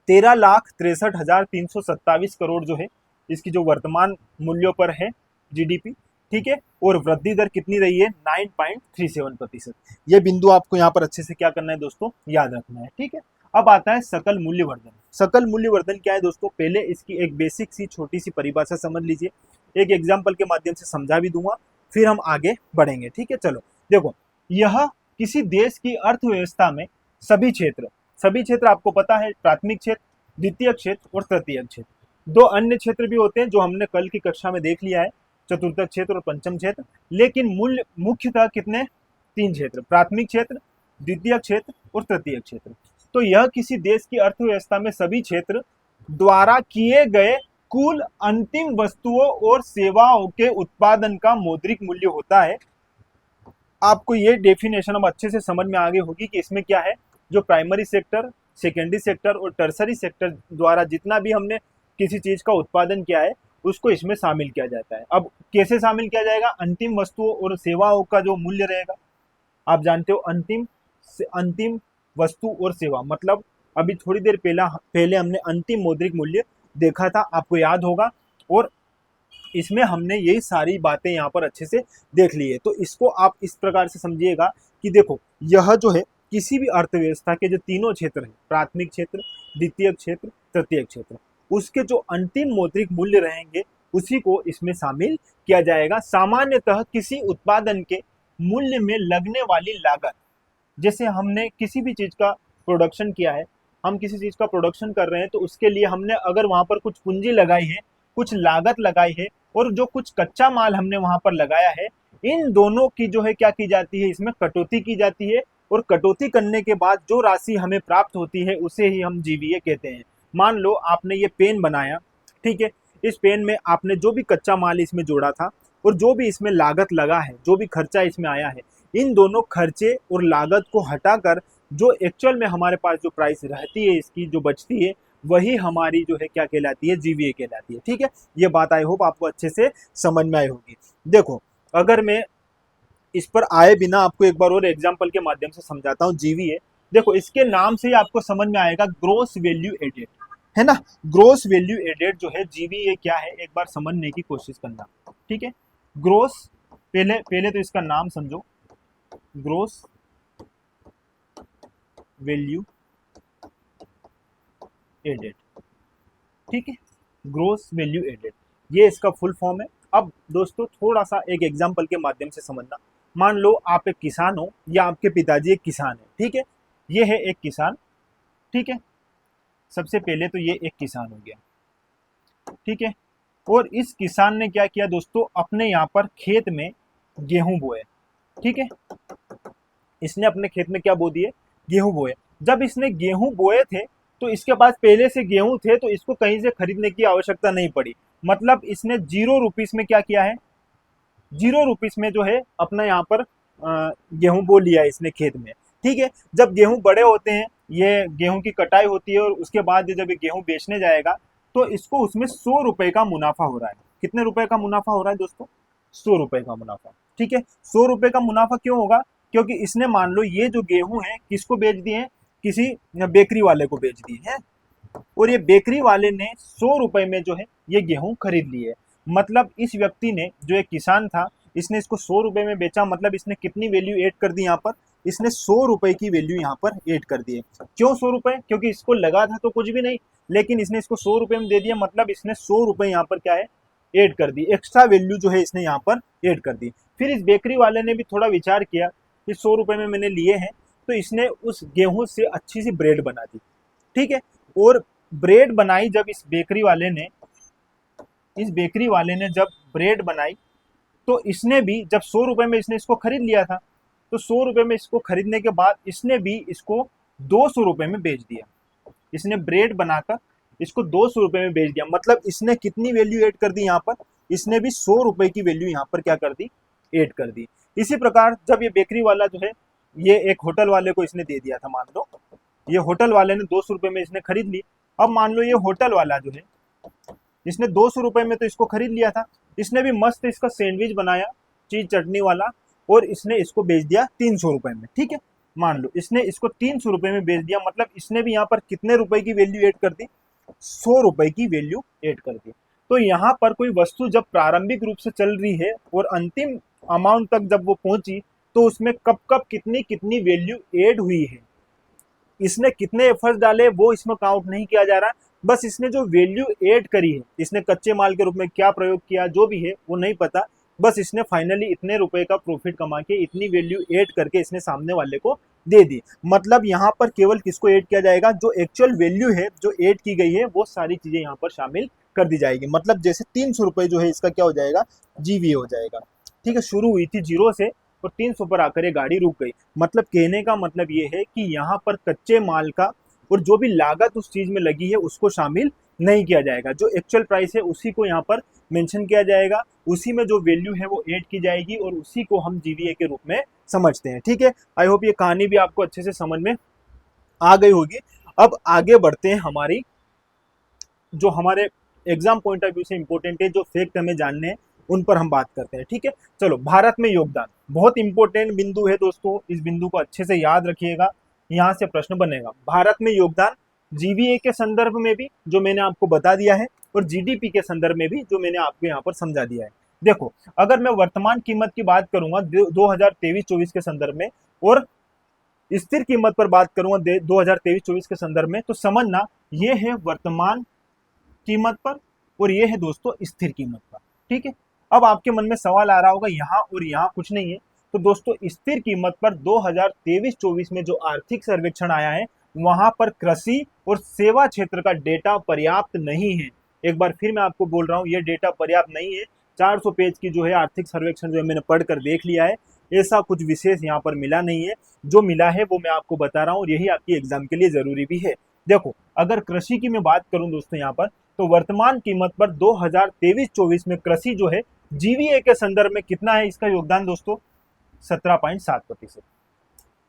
13,63,327 करोड़ जो है इसकी जो वर्तमान मूल्यों पर है जीडीपी। ठीक है, और वृद्धि दर कितनी रही है? 9.37%। ये बिंदु आपको यहाँ पर अच्छे से क्या करना है दोस्तों? याद रखना है। ठीक है, अब आता है सकल मूल्य वर्धन। सकल मूल्य वर्धन क्या है दोस्तों? पहले इसकी एक बेसिक सी छोटी सी परिभाषा समझ लीजिए, एक एग्जाम्पल के माध्यम से समझा भी दूंगा, फिर हम आगे बढ़ेंगे। ठीक है, चलो देखो, यह किसी देश की अर्थव्यवस्था में सभी क्षेत्र आपको पता है, प्राथमिक क्षेत्र, द्वितीय क्षेत्र और तृतीय क्षेत्र। दो अन्य क्षेत्र भी होते हैं जो हमने कल की कक्षा में देख लिया है, चतुर्थ क्षेत्र और पंचम क्षेत्र। लेकिन मूल्य मुख्यतः कितने? 3 क्षेत्र, प्राथमिक क्षेत्र, द्वितीय क्षेत्र और तृतीय क्षेत्र। तो यह किसी देश की अर्थव्यवस्था में सभी क्षेत्र द्वारा किए गए कुल अंतिम वस्तुओं और सेवाओं के उत्पादन का मौद्रिक मूल्य होता है। आपको ये डेफिनेशन अब अच्छे से समझ में आ गई होगी कि इसमें क्या है। जो प्राइमरी सेक्टर, सेकेंडरी सेक्टर और टर्सरी सेक्टर द्वारा जितना भी हमने किसी चीज का उत्पादन किया है उसको इसमें शामिल किया जाता है। अब कैसे शामिल किया जाएगा? अंतिम वस्तुओं और सेवाओं का जो मूल्य रहेगा, आप जानते हो अंतिम वस्तु और सेवा मतलब अभी थोड़ी देर पहले हमने अंतिम मौद्रिक मूल्य देखा था, आपको याद होगा, और इसमें हमने यही सारी बातें यहाँ पर अच्छे से देख ली है। तो इसको आप इस प्रकार से समझिएगा कि देखो, यह जो है किसी भी अर्थव्यवस्था के जो तीनों क्षेत्र हैं, प्राथमिक क्षेत्र, द्वितीयक क्षेत्र, तृतीयक क्षेत्र, उसके जो अंतिम मौद्रिक मूल्य रहेंगे उसी को इसमें शामिल किया जाएगा। सामान्यतः किसी उत्पादन के मूल्य में लगने वाली लागत, जैसे हमने किसी भी चीज का प्रोडक्शन किया है, हम किसी चीज का प्रोडक्शन कर रहे हैं, तो उसके लिए हमने अगर वहां पर कुछ पूंजी लगाई है, कुछ लागत लगाई है, और जो कुछ कच्चा माल हमने वहां पर लगाया है, इन दोनों की जो है क्या की जाती है, इसमें कटौती की जाती है, और कटौती करने के बाद जो राशि हमें प्राप्त होती है उसे ही हम जीवीए कहते हैं। मान लो आपने ये पेन बनाया, ठीक है, इस पेन में आपने जो भी कच्चा माल इसमें जोड़ा था और जो भी इसमें लागत लगा है, जो भी खर्चा इसमें आया है, इन दोनों खर्चे और लागत को हटाकर जो एक्चुअल में हमारे पास जो प्राइस रहती है, इसकी जो बचती है, वही हमारी जो है क्या कहलाती है, जीवीए कहलाती है। ठीक है, ये बात आई होप आपको अच्छे से समझ में आई होगी। देखो, अगर मैं इस पर आए बिना आपको एक बार और एग्जांपल के माध्यम से समझाता हूँ जीवीए। देखो, इसके नाम से ही आपको समझ में आएगा, ग्रोस वैल्यू एडेड, है ना। ग्रोस वैल्यू एडेड जो है जीवीए क्या है, एक बार समझने की कोशिश करना। ठीक है, ग्रोस, पहले पहले तो इसका नाम समझो, ग्रोस वैल्यू एडेड। ठीक है, ग्रोस वैल्यू एडेड, ये इसका फुल फॉर्म है। अब दोस्तों थोड़ा सा एक एग्जांपल के माध्यम से समझना। मान लो आप एक किसान हो, या आपके पिताजी एक किसान है। ठीक है, ये है एक किसान। ठीक है, सबसे पहले तो ये एक किसान हो गया। ठीक है, और इस किसान ने क्या किया दोस्तों, अपने यहाँ पर खेत में गेहूं बोए। ठीक है, इसने अपने खेत में क्या बो दिए, गेहूं बोए। जब इसने गेहूं बोए थे तो इसके पास पहले से गेहूं थे, तो इसको कहीं से खरीदने की आवश्यकता नहीं पड़ी। मतलब इसने 0 रुपीज में क्या किया है, 0 रुपीज में जो है अपना यहाँ पर गेहूं बो लिया है इसने खेत में। ठीक है, जब गेहूं बड़े होते हैं, ये गेहूं की कटाई होती है, और उसके बाद जब ये गेहूं बेचने जाएगा तो इसको उसमें 100 रुपए का मुनाफा हो रहा है। कितने रुपए का मुनाफा हो रहा है दोस्तों, 100 रुपए का मुनाफा। ठीक है, 100 रुपए का मुनाफा क्यों होगा, क्योंकि इसने मान लो ये जो गेहूं है किसको बेच दिए हैं, किसी बेकरी वाले को बेच दिए हैं, और ये बेकरी वाले ने 100 रुपए में जो है ये गेहूं खरीद लिए। मतलब इस व्यक्ति ने, जो एक किसान था, इसने इसको 100 रुपए में बेचा। मतलब इसने कितनी वैल्यू ऐड कर दी यहाँ पर, इसने 100 रुपए की वैल्यू यहाँ पर ऐड कर दी है। क्यों 100 रुपए, क्योंकि इसको लगा था तो कुछ भी नहीं, लेकिन इसने इसको 100 रुपए में दे दिया। मतलब इसने 100 रुपए यहाँ पर क्या है, ऐड कर दी, एक्स्ट्रा वैल्यू जो है इसने यहाँ पर ऐड कर दी। फिर इस बेकरी वाले ने भी थोड़ा विचार किया कि 100 रुपए में मैंने लिए हैं, तो इसने उस गेहूं से अच्छी सी ब्रेड बना दी। ठीक है, और ब्रेड बनाई जब इस बेकरी वाले ने जब ब्रेड बनाई, तो इसने भी जब 100 रुपए में इसने इसको खरीद लिया था, तो 100 रुपए में इसको खरीदने के बाद इसने भी इसको 200 रुपए में बेच दिया। इसने ब्रेड बनाकर इसको 200 रुपए में बेच दिया। मतलब इसने कितनी वैल्यू ऐड कर दी यहाँ पर, इसने भी 100 रुपए की वैल्यू यहाँ पर क्या कर दी, ऐड कर दी। इसी प्रकार जब ये बेकरी वाला जो है, ये एक होटल वाले को इसने दे दिया था, मान लो ये होटल वाले ने 200 रुपए में इसने खरीद ली। अब मान लो ये होटल वाला जो है, इसने 200 रुपए में तो इसको खरीद लिया था, इसने भी मस्त इसका सैंडविच बनाया, चीज चटनी वाला, और इसने इसको बेच दिया 300 रुपए में। ठीक है, मान लो इसने इसको 300 रुपए में बेच दिया। मतलब इसने भी यहाँ पर कितने रुपए की वैल्यू ऐड कर दी, 100 रुपए की वैल्यू ऐड कर दी। तो यहाँ पर कोई वस्तु जब प्रारंभिक रूप से चल रही है और अंतिम अमाउंट तक जब वो पहुंची, तो उसमें कब कब कितनी कितनी वैल्यू ऐड हुई है, इसने कितने एफर्ट्स डाले, वो इसमें काउंट नहीं किया जा रहा। बस इसने जो वैल्यू ऐड करी है, इसने कच्चे माल के रूप में क्या प्रयोग किया, जो भी है वो नहीं पता। बस इसने फाइनली इतने रुपए का प्रॉफिट कमा के इतनी वैल्यू ऐड करके इसने सामने वाले को दे दी। मतलब यहाँ पर केवल किसको ऐड किया जाएगा, जो एक्चुअल वैल्यू है जो ऐड की गई है, वो सारी चीजें यहाँ पर शामिल कर दी जाएगी। मतलब जैसे 300 रुपए जो है इसका क्या हो जाएगा, जीवीए हो जाएगा। ठीक है, शुरू हुई थी 0 से और 300 पर आकर ये गाड़ी रुक गई। मतलब कहने का मतलब ये है कि यहाँ पर कच्चे माल का और जो भी लागत उस चीज में लगी है उसको शामिल नहीं किया जाएगा। जो एक्चुअल प्राइस है उसी को यहाँ पर मेंशन किया जाएगा, उसी में जो वैल्यू है वो ऐड की जाएगी, और उसी को हम जीवीए के रूप में समझते हैं। ठीक है, आई होप ये कहानी भी आपको अच्छे से समझ में आ गई होगी। अब आगे बढ़ते हैं, हमारी जो हमारे एग्जाम पॉइंट ऑफ व्यू से इंपॉर्टेंट है, जो फैक्ट हमें जानने हैं, उन पर हम बात करते हैं। ठीक है, चलो, भारत में योगदान बहुत इंपॉर्टेंट बिंदु है दोस्तों, इस बिंदु को अच्छे से याद रखिएगा, यहाँ से प्रश्न बनेगा। भारत में योगदान जीवीए के संदर्भ में भी जो मैंने आपको बता दिया है, और जीडीपी के संदर्भ में भी जो मैंने आपको यहाँ पर समझा दिया है। देखो, अगर मैं वर्तमान कीमत की बात करूंगा 2023-24 के संदर्भ में, और स्थिर कीमत पर बात करूंगा 2023-24 के संदर्भ में, तो समझना ये है वर्तमान कीमत पर और ये है दोस्तों स्थिर कीमत पर। ठीक है, अब आपके मन में सवाल आ रहा होगा यहाँ और यहाँ कुछ नहीं है। तो दोस्तों स्थिर कीमत पर 2023-24 में जो आर्थिक सर्वेक्षण आया है, वहां पर कृषि और सेवा क्षेत्र का डेटा पर्याप्त नहीं है। एक बार फिर मैं आपको बोल रहा हूँ, ये डेटा पर्याप्त नहीं है। 400 पेज की जो है आर्थिक सर्वेक्षण जो है मैंने पढ़कर देख लिया है, ऐसा कुछ विशेष यहाँ पर मिला नहीं है। जो मिला है वो मैं आपको बता रहा हूँ, और यही आपकी एग्जाम के लिए जरूरी भी है। देखो, अगर कृषि की मैं बात करूं दोस्तों यहाँ पर, तो वर्तमान कीमत पर 2023-24 में कृषि जो है जीवीए के संदर्भ में कितना है इसका योगदान दोस्तों? 17.7%।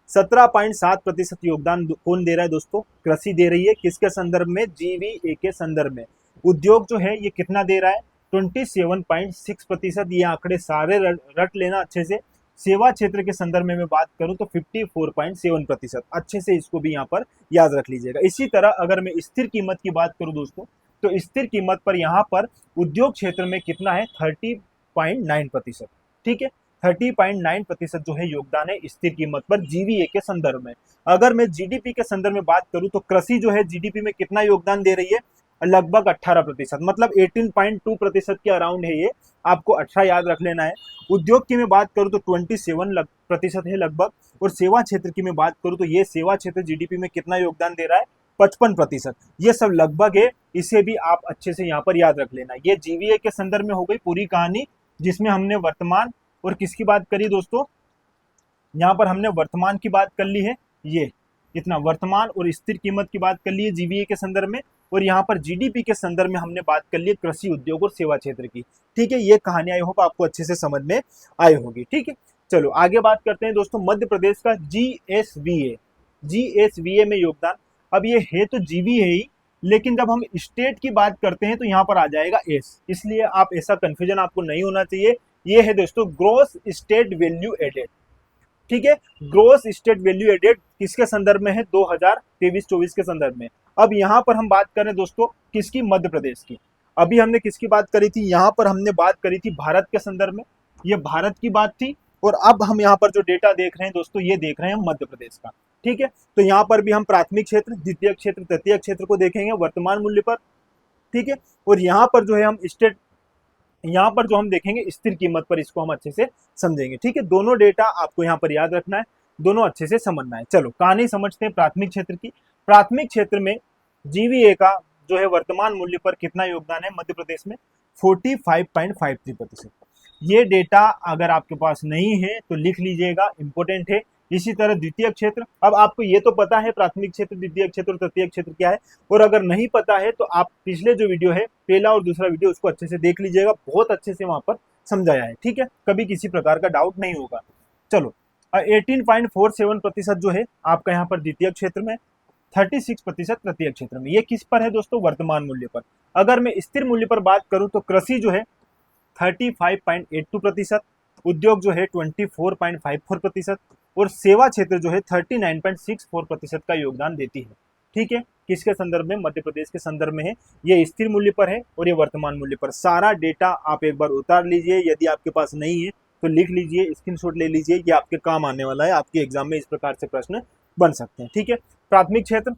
17.7% योगदान कौन दे रहा है दोस्तों? कृषि दे रही है। किसके संदर्भ में? जीवीए के संदर्भ में। उद्योग जो है ये कितना दे रहा है? 27.6%। ये आंकड़े सारे रट लेना अच्छे से। सेवा क्षेत्र के संदर्भ में मैं बात करूं तो 54.7%। अच्छे से इसको भी यहाँ पर याद रख लीजिएगा। इसी तरह अगर मैं स्थिर कीमत की बात करूं दोस्तों, तो स्थिर कीमत पर यहाँ पर उद्योग क्षेत्र में कितना है? 30.9%। ठीक है, 30.9% जो है योगदान है स्थिर कीमत पर जीवीए के संदर्भ में। अगर मैं जीडीपी के संदर्भ में बात करूं तो कृषि जो है जीडीपी में कितना योगदान दे रही है? लगभग 18%, मतलब 18.2% के अराउंड है ये। आपको 18 याद रख लेना है। उद्योग की मैं बात करूं तो 27% है लगभग। और सेवा क्षेत्र की मैं बात करूं तो ये सेवा क्षेत्र जीडीपी में कितना योगदान दे रहा है? 55%। ये सब लगभग है, इसे भी आप अच्छे से यहाँ पर याद रख लेना। ये जीवीए के संदर्भ में हो गई पूरी कहानी, जिसमें हमने वर्तमान और किसकी बात करी दोस्तों? यहाँ पर हमने वर्तमान की बात कर ली है, ये इतना वर्तमान और स्थिर कीमत की बात कर ली है जीवीए के संदर्भ में, और यहाँ पर जीडीपी के संदर्भ में हमने बात कर ली है कृषि, उद्योग और सेवा क्षेत्र की। ठीक है, ये कहानी आई होप आपको अच्छे से समझ में आई होगी। ठीक है, चलो आगे बात करते हैं दोस्तों मध्य प्रदेश का जीएसवीए। जीएसवीए में योगदान, अब ये है तो जीवी है ही, लेकिन जब हम स्टेट की बात करते हैं तो यहाँ पर आ जाएगा एस, इसलिए आप ऐसा कंफ्यूजन आपको नहीं होना चाहिए। ये है दोस्तों ग्रोस स्टेट वैल्यू एडेड। ठीक है, ग्रोस स्टेट वैल्यू एडेड किसके संदर्भ में है? 2023-24 के संदर्भ में। अब यहाँ पर हम बात करें दोस्तों किसकी? मध्य प्रदेश की। अभी हमने किसकी बात करी थी? यहाँ पर हमने बात करी थी भारत के संदर्भ में, ये भारत की बात थी। और अब हम यहाँ पर जो डेटा देख रहे हैं दोस्तों, ये देख रहे हैं मध्य प्रदेश का। ठीक है, तो यहाँ पर भी हम प्राथमिक क्षेत्र, द्वितीय क्षेत्र, तृतीय क्षेत्र को देखेंगे वर्तमान मूल्य पर। ठीक है, और यहाँ पर जो है हम स्टेट, यहाँ पर जो हम देखेंगे स्थिर कीमत पर, इसको हम अच्छे से समझेंगे। ठीक है, दोनों डेटा आपको यहाँ पर याद रखना है, दोनों अच्छे से समझना है। चलो कहानी समझते हैं प्राथमिक क्षेत्र की। प्राथमिक क्षेत्र में जीवीए का जो है वर्तमान मूल्य पर कितना योगदान है मध्य प्रदेश में? 45.53%। ये डेटा अगर आपके पास नहीं है तो लिख लीजिएगा, इंपॉर्टेंट है। इसी तरह द्वितीय क्षेत्र, अब आपको ये तो पता है प्राथमिक क्षेत्र, द्वितीय क्षेत्र और तृतीय क्षेत्र क्या है, और अगर नहीं पता है तो आप पिछले जो वीडियो है, पहला और दूसरा वीडियो, उसको अच्छे से देख लीजिएगा, बहुत अच्छे से वहां पर समझाया है। ठीक है, कभी किसी प्रकार का डाउट नहीं होगा। चलो 18.47% जो है आपका यहाँ पर द्वितीय क्षेत्र में, 36% तृतीय क्षेत्र में। ये किस पर है दोस्तों? वर्तमान मूल्य पर। अगर मैं स्थिर मूल्य पर बात करूं तो कृषि जो है 35.82%, उद्योग जो है 24.54%, और सेवा क्षेत्र जो है 39.64% का योगदान देती है। ठीक है, किसके संदर्भ में? मध्य प्रदेश के संदर्भ में है। ये स्थिर मूल्य पर है और ये वर्तमान मूल्य पर। सारा डेटा आप एक बार उतार लीजिए, यदि आपके पास नहीं है तो लिख लीजिए, स्क्रीनशॉट ले लीजिए, ये आपके काम आने वाला है। आपके एग्जाम में इस प्रकार से प्रश्न बन सकते हैं। ठीक है, प्राथमिक क्षेत्र।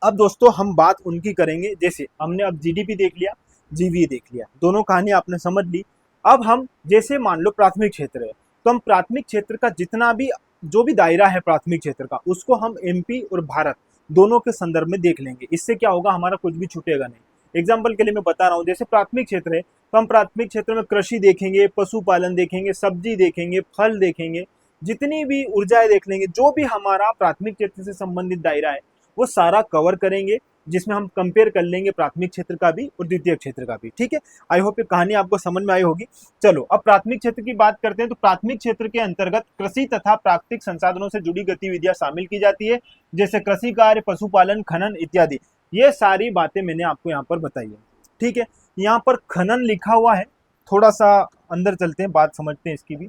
अब दोस्तों हम बात उनकी करेंगे, जैसे हमने अब जीडीपी देख लिया, जीवी देख लिया, दोनों कहानी आपने समझ ली। अब हम जैसे मान लो प्राथमिक क्षेत्र है, तो हम प्राथमिक क्षेत्र का जितना भी जो भी दायरा है प्राथमिक क्षेत्र का, उसको हम एमपी और भारत दोनों के संदर्भ में देख लेंगे। इससे क्या होगा, हमारा कुछ भी छूटेगा नहीं। एग्जाम्पल के लिए मैं बता रहा हूँ, जैसे प्राथमिक क्षेत्र है तो हम प्राथमिक क्षेत्र में कृषि देखेंगे, पशुपालन देखेंगे, सब्जी देखेंगे, फल देखेंगे, जितनी भी ऊर्जाएं देख लेंगे, जो भी हमारा प्राथमिक क्षेत्र से संबंधित दायरा है वो सारा कवर करेंगे, जिसमें हम कंपेयर कर लेंगे प्राथमिक क्षेत्र का भी और द्वितीय क्षेत्र का भी। ठीक है, आई होप ये कहानी आपको समझ में आई होगी। चलो अब प्राथमिक क्षेत्र की बात करते हैं। तो प्राथमिक क्षेत्र के अंतर्गत कृषि तथा प्राकृतिक संसाधनों से जुड़ी गतिविधियां शामिल की जाती है, जैसे कृषि कार्य, पशुपालन, खनन इत्यादि। ये सारी बातें मैंने आपको यहाँ पर बताई है। ठीक है, यहाँ पर खनन लिखा हुआ है, थोड़ा सा अंदर चलते हैं, बात समझते हैं इसकी भी।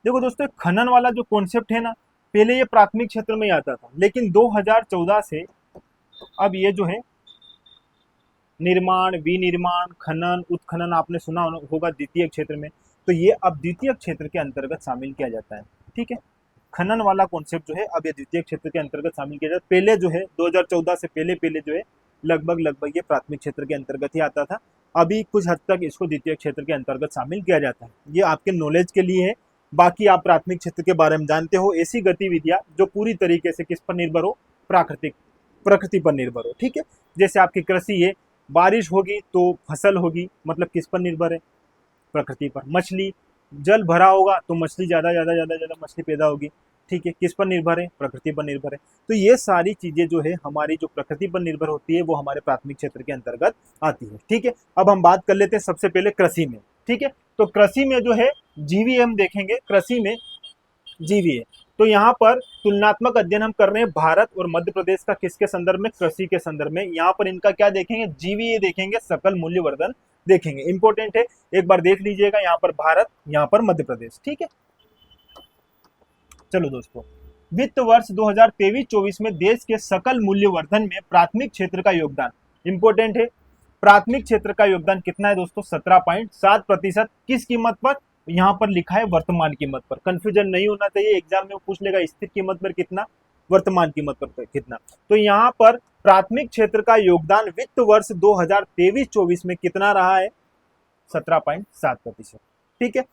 देखो दोस्तों, खनन वाला जो कॉन्सेप्ट है ना, पहले ये प्राथमिक क्षेत्र में ही आता था, लेकिन 2014 से अब ये जो है निर्माण, विनिर्माण, खनन, उत्खनन आपने सुना होगा द्वितीय क्षेत्र में, तो ये अब द्वितीय क्षेत्र के अंतर्गत शामिल किया जाता है। ठीक है, खनन वाला कॉन्सेप्ट जो है अब ये द्वितीय क्षेत्र के अंतर्गत शामिल किया जाता है। पहले जो है 2014 से पहले जो है लगभग ये प्राथमिक क्षेत्र के अंतर्गत ही आता था। अभी कुछ हद तक इसको द्वितीय क्षेत्र के अंतर्गत शामिल किया जाता है। ये आपके नॉलेज के लिए है, बाकी आप प्राथमिक क्षेत्र के बारे में जानते हो। ऐसी गतिविधियां जो पूरी तरीके से किस पर निर्भर हो, प्रकृति पर निर्भर हो। ठीक है, जैसे आपकी कृषि है, बारिश होगी तो फसल होगी, मतलब किस पर निर्भर है, प्रकृति पर। मछली, जल भरा होगा तो मछली ज्यादा मछली पैदा होगी। ठीक है, किस पर निर्भर है, प्रकृति पर निर्भर है। तो ये सारी चीजें जो है हमारी जो प्रकृति पर निर्भर होती है वो हमारे प्राथमिक क्षेत्र के अंतर्गत आती है। ठीक है, अब हम बात कर लेते हैं सबसे पहले कृषि में। ठीक है, तो कृषि में जो है जीवीए हम देखेंगे, कृषि में जीवीए। तो यहाँ पर तुलनात्मक अध्ययन हम कर रहे हैं भारत और मध्य प्रदेश का, किसके संदर्भ में, कृषि के संदर्भ में। यहाँ पर इनका क्या देखेंगे, जीवीए देखेंगे, सकल मूल्यवर्धन देखेंगे। इंपॉर्टेंट है, एक बार देख लीजिएगा, यहाँ पर भारत, यहाँ पर मध्य प्रदेश। ठीक है, चलो दोस्तों, वित्त वर्ष 2023-24 में देश के सकल मूल्यवर्धन में प्राथमिक क्षेत्र का योगदान, इंपॉर्टेंट है, प्राथमिक क्षेत्र का योगदान कितना है दोस्तों, 17.7%। किस कीमत पर, यहाँ पर लिखा है वर्तमान कीमत पर, कंफ्यूजन नहीं होना चाहिए, एग्जाम में पूछ लेगा स्थिर कीमत पर कितना, वर्तमान कीमत पर कितना। तो यहाँ पर प्राथमिक क्षेत्र का योगदान वित्त वर्ष 2023-24 में कितना रहा है, 17.7%। ठीक है,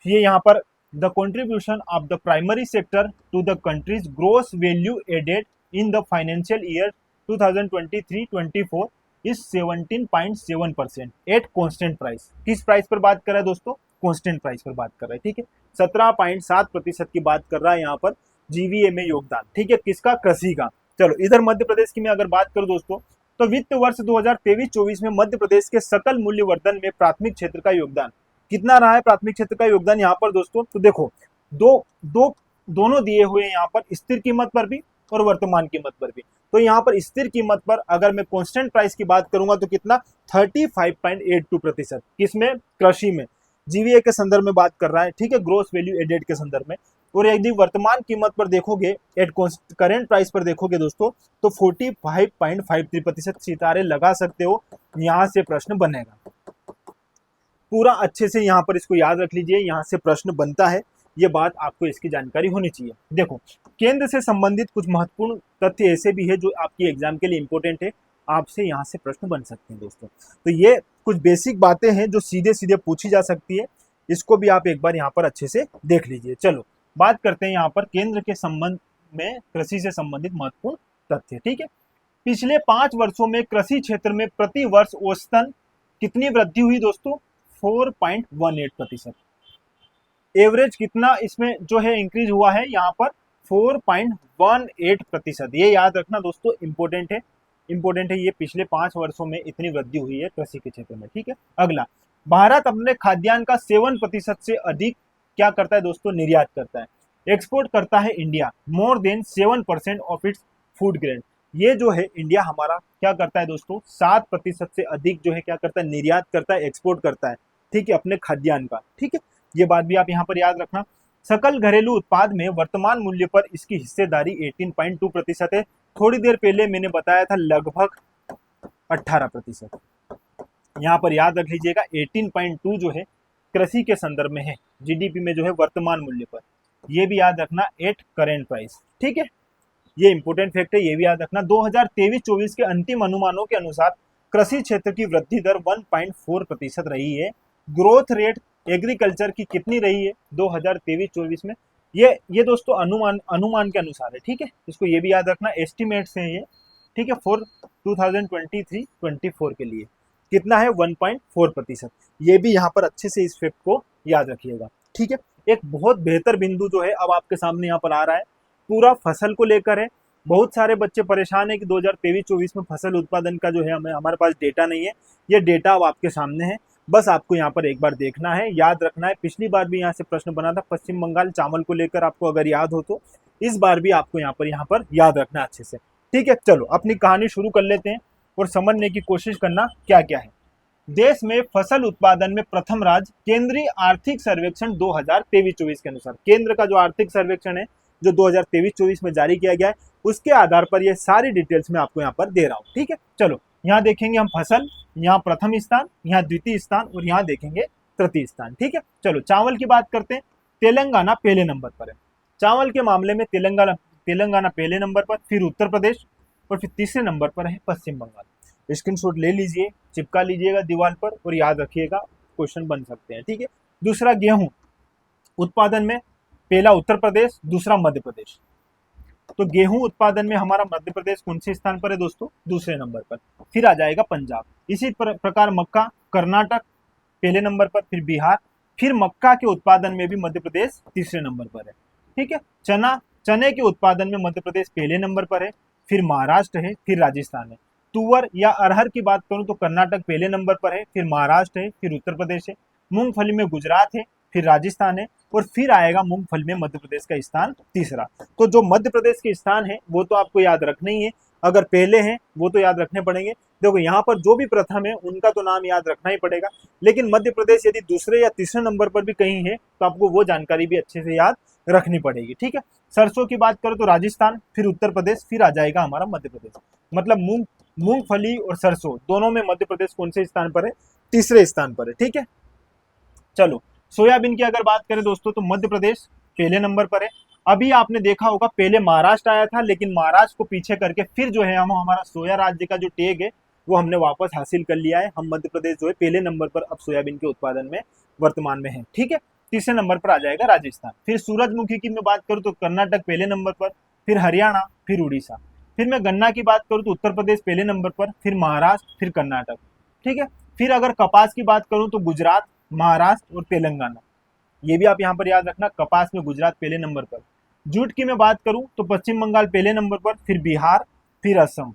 ये यहाँ पर the contribution of the primary sector to the country's gross value added in the financial year 2023-24 is 17.7% at constant price। किस प्राइस पर बात कर रहा है दोस्तों, कांस्टेंट प्राइस पर बात कर रहा है। ठीक है, 17.7% की बात कर रहा है यहाँ पर जीवीए में योगदान। ठीक है, किसका, कृषि का। चलो इधर मध्य प्रदेश की मैं अगर बात करूं दोस्तों, तो वित्त वर्ष 2023-24 में मध्य प्रदेश के सकल मूल्यवर्धन में प्राथमिक क्षेत्र का योगदान कितना रहा है, प्राथमिक क्षेत्र का योगदान यहाँ पर दोस्तों। तो देखो दोनों दिए हुए हैं यहाँ पर, स्थिर कीमत पर भी और वर्तमान कीमत पर भी। तो यहाँ पर स्थिर कीमत पर अगर मैं कांस्टेंट प्राइस की बात करूंगा तो कितना, 35.82%। किसमें, कृषि में, जीवीए के संदर्भ में बात कर रहा है। ठीक है, ग्रोस वैल्यू एडेड के संदर्भ में। और यदि वर्तमान कीमत पर देखोगे, एट करेंट प्राइस पर देखोगे दोस्तों, तो 45.53%। सितारे लगा सकते हो, यहाँ से प्रश्न बनेगा पूरा अच्छे से, यहाँ पर इसको याद रख लीजिए, यहाँ से प्रश्न बनता है, ये बात आपको इसकी जानकारी होनी चाहिए। देखो, केंद्र से संबंधित कुछ महत्वपूर्ण तथ्य ऐसे भी है जो आपकी एग्जाम के लिए इंपॉर्टेंट है, आपसे यहाँ से प्रश्न बन सकते हैं दोस्तों। तो ये कुछ बेसिक बातें हैं जो सीधे सीधे पूछी जा सकती है, इसको भी आप एक बार यहाँ पर अच्छे से देख लीजिए। चलो बात करते हैं यहाँ पर केंद्र के संबंध में कृषि से संबंधित महत्वपूर्ण तथ्य। ठीक है, पिछले 5 वर्षों में कृषि क्षेत्र में प्रति वर्ष औसतन कितनी वृद्धि हुई दोस्तों, 4.18%। एवरेज कितना इसमें जो है इंक्रीज हुआ है, यहाँ पर 4.18%। ये याद रखना दोस्तों, इंपॉर्टेंट है, ये पिछले 5 वर्षों में इतनी वृद्धि हुई है कृषि के क्षेत्र में। ठीक है, अगला, भारत अपने खाद्यान्न का 7% से अधिक क्या करता है दोस्तों, निर्यात करता है। एक्सपोर्ट करता है India more than 7% of its food grain. ये जो है इंडिया हमारा क्या करता है दोस्तों, 7% से अधिक जो है क्या करता है, निर्यात करता है, एक्सपोर्ट करता है। ठीक है, अपने खाद्यान्न का। ठीक है, ये बात भी आप यहाँ पर याद रखना। सकल घरेलू उत्पाद में वर्तमान मूल्य पर इसकी हिस्सेदारी 18.2% है। थोड़ी देर पहले मैंने बताया था लगभग 18%। यहाँ पर याद रख लीजिएगा, 18.2 जो है कृषि के संदर्भ में है, जीडीपी में जो है वर्तमान मूल्य पर, ये भी याद रखना, एट करेंट प्राइस। ठीक है, ये इंपोर्टेंट फैक्ट है, ये भी याद रखना। 2023-24 के अंतिम अनुमानों के अनुसार कृषि क्षेत्र की वृद्धि दर 1.4% रही है। ग्रोथ रेट एग्रीकल्चर की कितनी रही है 2023-24 में, ये दोस्तों अनुमान के अनुसार है। ठीक है, इसको ये भी याद रखना, एस्टिमेट्स हैं ये। ठीक है, फॉर 2023-24 के लिए कितना है, 1.4%। ये भी यहाँ पर अच्छे से इस फैक्ट को याद रखिएगा। ठीक है, एक बहुत बेहतर बिंदु जो है अब आपके सामने यहाँ पर आ रहा है, पूरा फसल को लेकर है। बहुत सारे बच्चे परेशान है कि 2023-24 में फसल उत्पादन का जो है हमारे पास डेटा नहीं है। ये डेटा अब आपके सामने है, बस आपको यहाँ पर एक बार देखना है, याद रखना है। पिछली बार भी यहाँ से प्रश्न बना था पश्चिम बंगाल चावल को लेकर, आपको अगर याद हो तो इस बार भी आपको यहाँ पर याद रखना है अच्छे से। ठीक है, चलो अपनी कहानी शुरू कर लेते हैं और समझने की कोशिश करना क्या क्या है। देश में फसल उत्पादन में प्रथम राज्य, केंद्रीय आर्थिक सर्वेक्षण 2023-24 के अनुसार, केंद्र का जो आर्थिक सर्वेक्षण है जो 2023-24 में जारी किया गया है, उसके आधार पर ये सारी डिटेल्स मैं आपको यहाँ पर दे रहा हूँ। ठीक है, चलो यहाँ देखेंगे हम फसल, यहाँ प्रथम स्थान, यहाँ द्वितीय स्थान और यहाँ देखेंगे तृतीय स्थान। ठीक है, चलो चावल की बात करते हैं। तेलंगाना पहले नंबर पर है। चावल के मामले में तेलंगाना पहले नंबर पर, फिर उत्तर प्रदेश और फिर तीसरे नंबर पर है पश्चिम बंगाल। स्क्रीनशॉट ले लीजिए, चिपका लीजिएगा दीवार पर और याद रखिएगा, क्वेश्चन बन सकते हैं। ठीक है, दूसरा गेहूं उत्पादन में पहला उत्तर प्रदेश, दूसरा मध्य प्रदेश। तो गेहूं उत्पादन में हमारा मध्य प्रदेश कौन से स्थान पर है दोस्तों? दूसरे नंबर पर। फिर आ जाएगा पंजाब। इसी प्रकार मक्का कर्नाटक पहले नंबर पर, फिर बिहार, फिर मक्का के उत्पादन में भी मध्य प्रदेश तीसरे नंबर पर है। ठीक है, चने के उत्पादन में मध्य प्रदेश पहले नंबर पर है, फिर महाराष्ट्र है, फिर राजस्थान है। तुअर या अरहर की बात करूं तो कर्नाटक पहले नंबर पर है, फिर महाराष्ट्र है, फिर उत्तर प्रदेश है। मूंगफली में गुजरात है, फिर राजस्थान है और फिर आएगा मूंगफली में मध्य प्रदेश का स्थान तीसरा। तो जो मध्य प्रदेश के स्थान है वो तो आपको याद रखना ही है, अगर पहले हैं वो तो याद रखने पड़ेंगे। देखो यहाँ पर जो भी प्रथम है उनका तो नाम याद रखना ही पड़ेगा, लेकिन मध्य प्रदेश यदि दूसरे या तीसरे नंबर पर भी कहीं है तो आपको वो जानकारी भी अच्छे से याद रखनी पड़ेगी। ठीक है, सरसों की बात करो तो राजस्थान, फिर उत्तर प्रदेश, फिर आ जाएगा हमारा मध्य प्रदेश। मतलब मूंगफली और सरसों दोनों में मध्य प्रदेश कौन से स्थान पर है? तीसरे स्थान पर है। ठीक है, चलो सोयाबीन की अगर बात करें दोस्तों तो मध्य प्रदेश पहले नंबर पर है। अभी आपने देखा होगा पहले महाराष्ट्र आया था, लेकिन महाराष्ट्र को पीछे करके फिर जो है हम हमारा सोया राज्य का जो टैग है वो हमने वापस हासिल कर लिया है। हम मध्य प्रदेश जो है पहले नंबर पर अब सोयाबीन के उत्पादन में वर्तमान में है। ठीक है, तीसरे नंबर पर आ जाएगा राजस्थान। फिर सूरजमुखी की मैं बात करूँ तो कर्नाटक पहले नंबर पर, फिर हरियाणा, फिर उड़ीसा। फिर मैं गन्ना की बात करूँ तो उत्तर प्रदेश पहले नंबर पर, फिर महाराष्ट्र, फिर कर्नाटक। ठीक है, फिर अगर कपास की बात करूँ तो गुजरात, महाराष्ट्र और तेलंगाना। ये भी आप यहाँ पर याद रखना, कपास में गुजरात पहले नंबर पर। जूट की मैं बात करूं तो पश्चिम बंगाल पहले नंबर पर, फिर बिहार, फिर असम।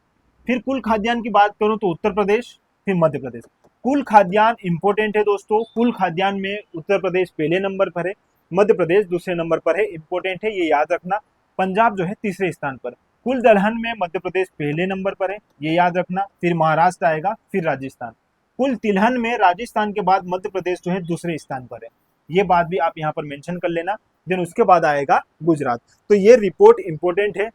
फिर कुल खाद्यान्न की बात करूं तो उत्तर प्रदेश, फिर मध्य प्रदेश। कुल खाद्यान्न इंपॉर्टेंट है दोस्तों, कुल खाद्यान्न में उत्तर प्रदेश पहले नंबर पर है, मध्य प्रदेश दूसरे नंबर पर है, इंपॉर्टेंट है, ये याद रखना। पंजाब जो है तीसरे स्थान पर। कुल दलहन में मध्य प्रदेश पहले नंबर पर है, ये याद रखना। फिर महाराष्ट्र आएगा, फिर राजस्थान। कुल तिलहन में राजस्थान के बाद मध्य प्रदेश जो है दूसरे स्थान पर है, ये बात भी आप यहाँ पर मेंशन कर लेना। देन उसके बाद आएगा गुजरात। तो ये रिपोर्ट इंपॉर्टेंट है।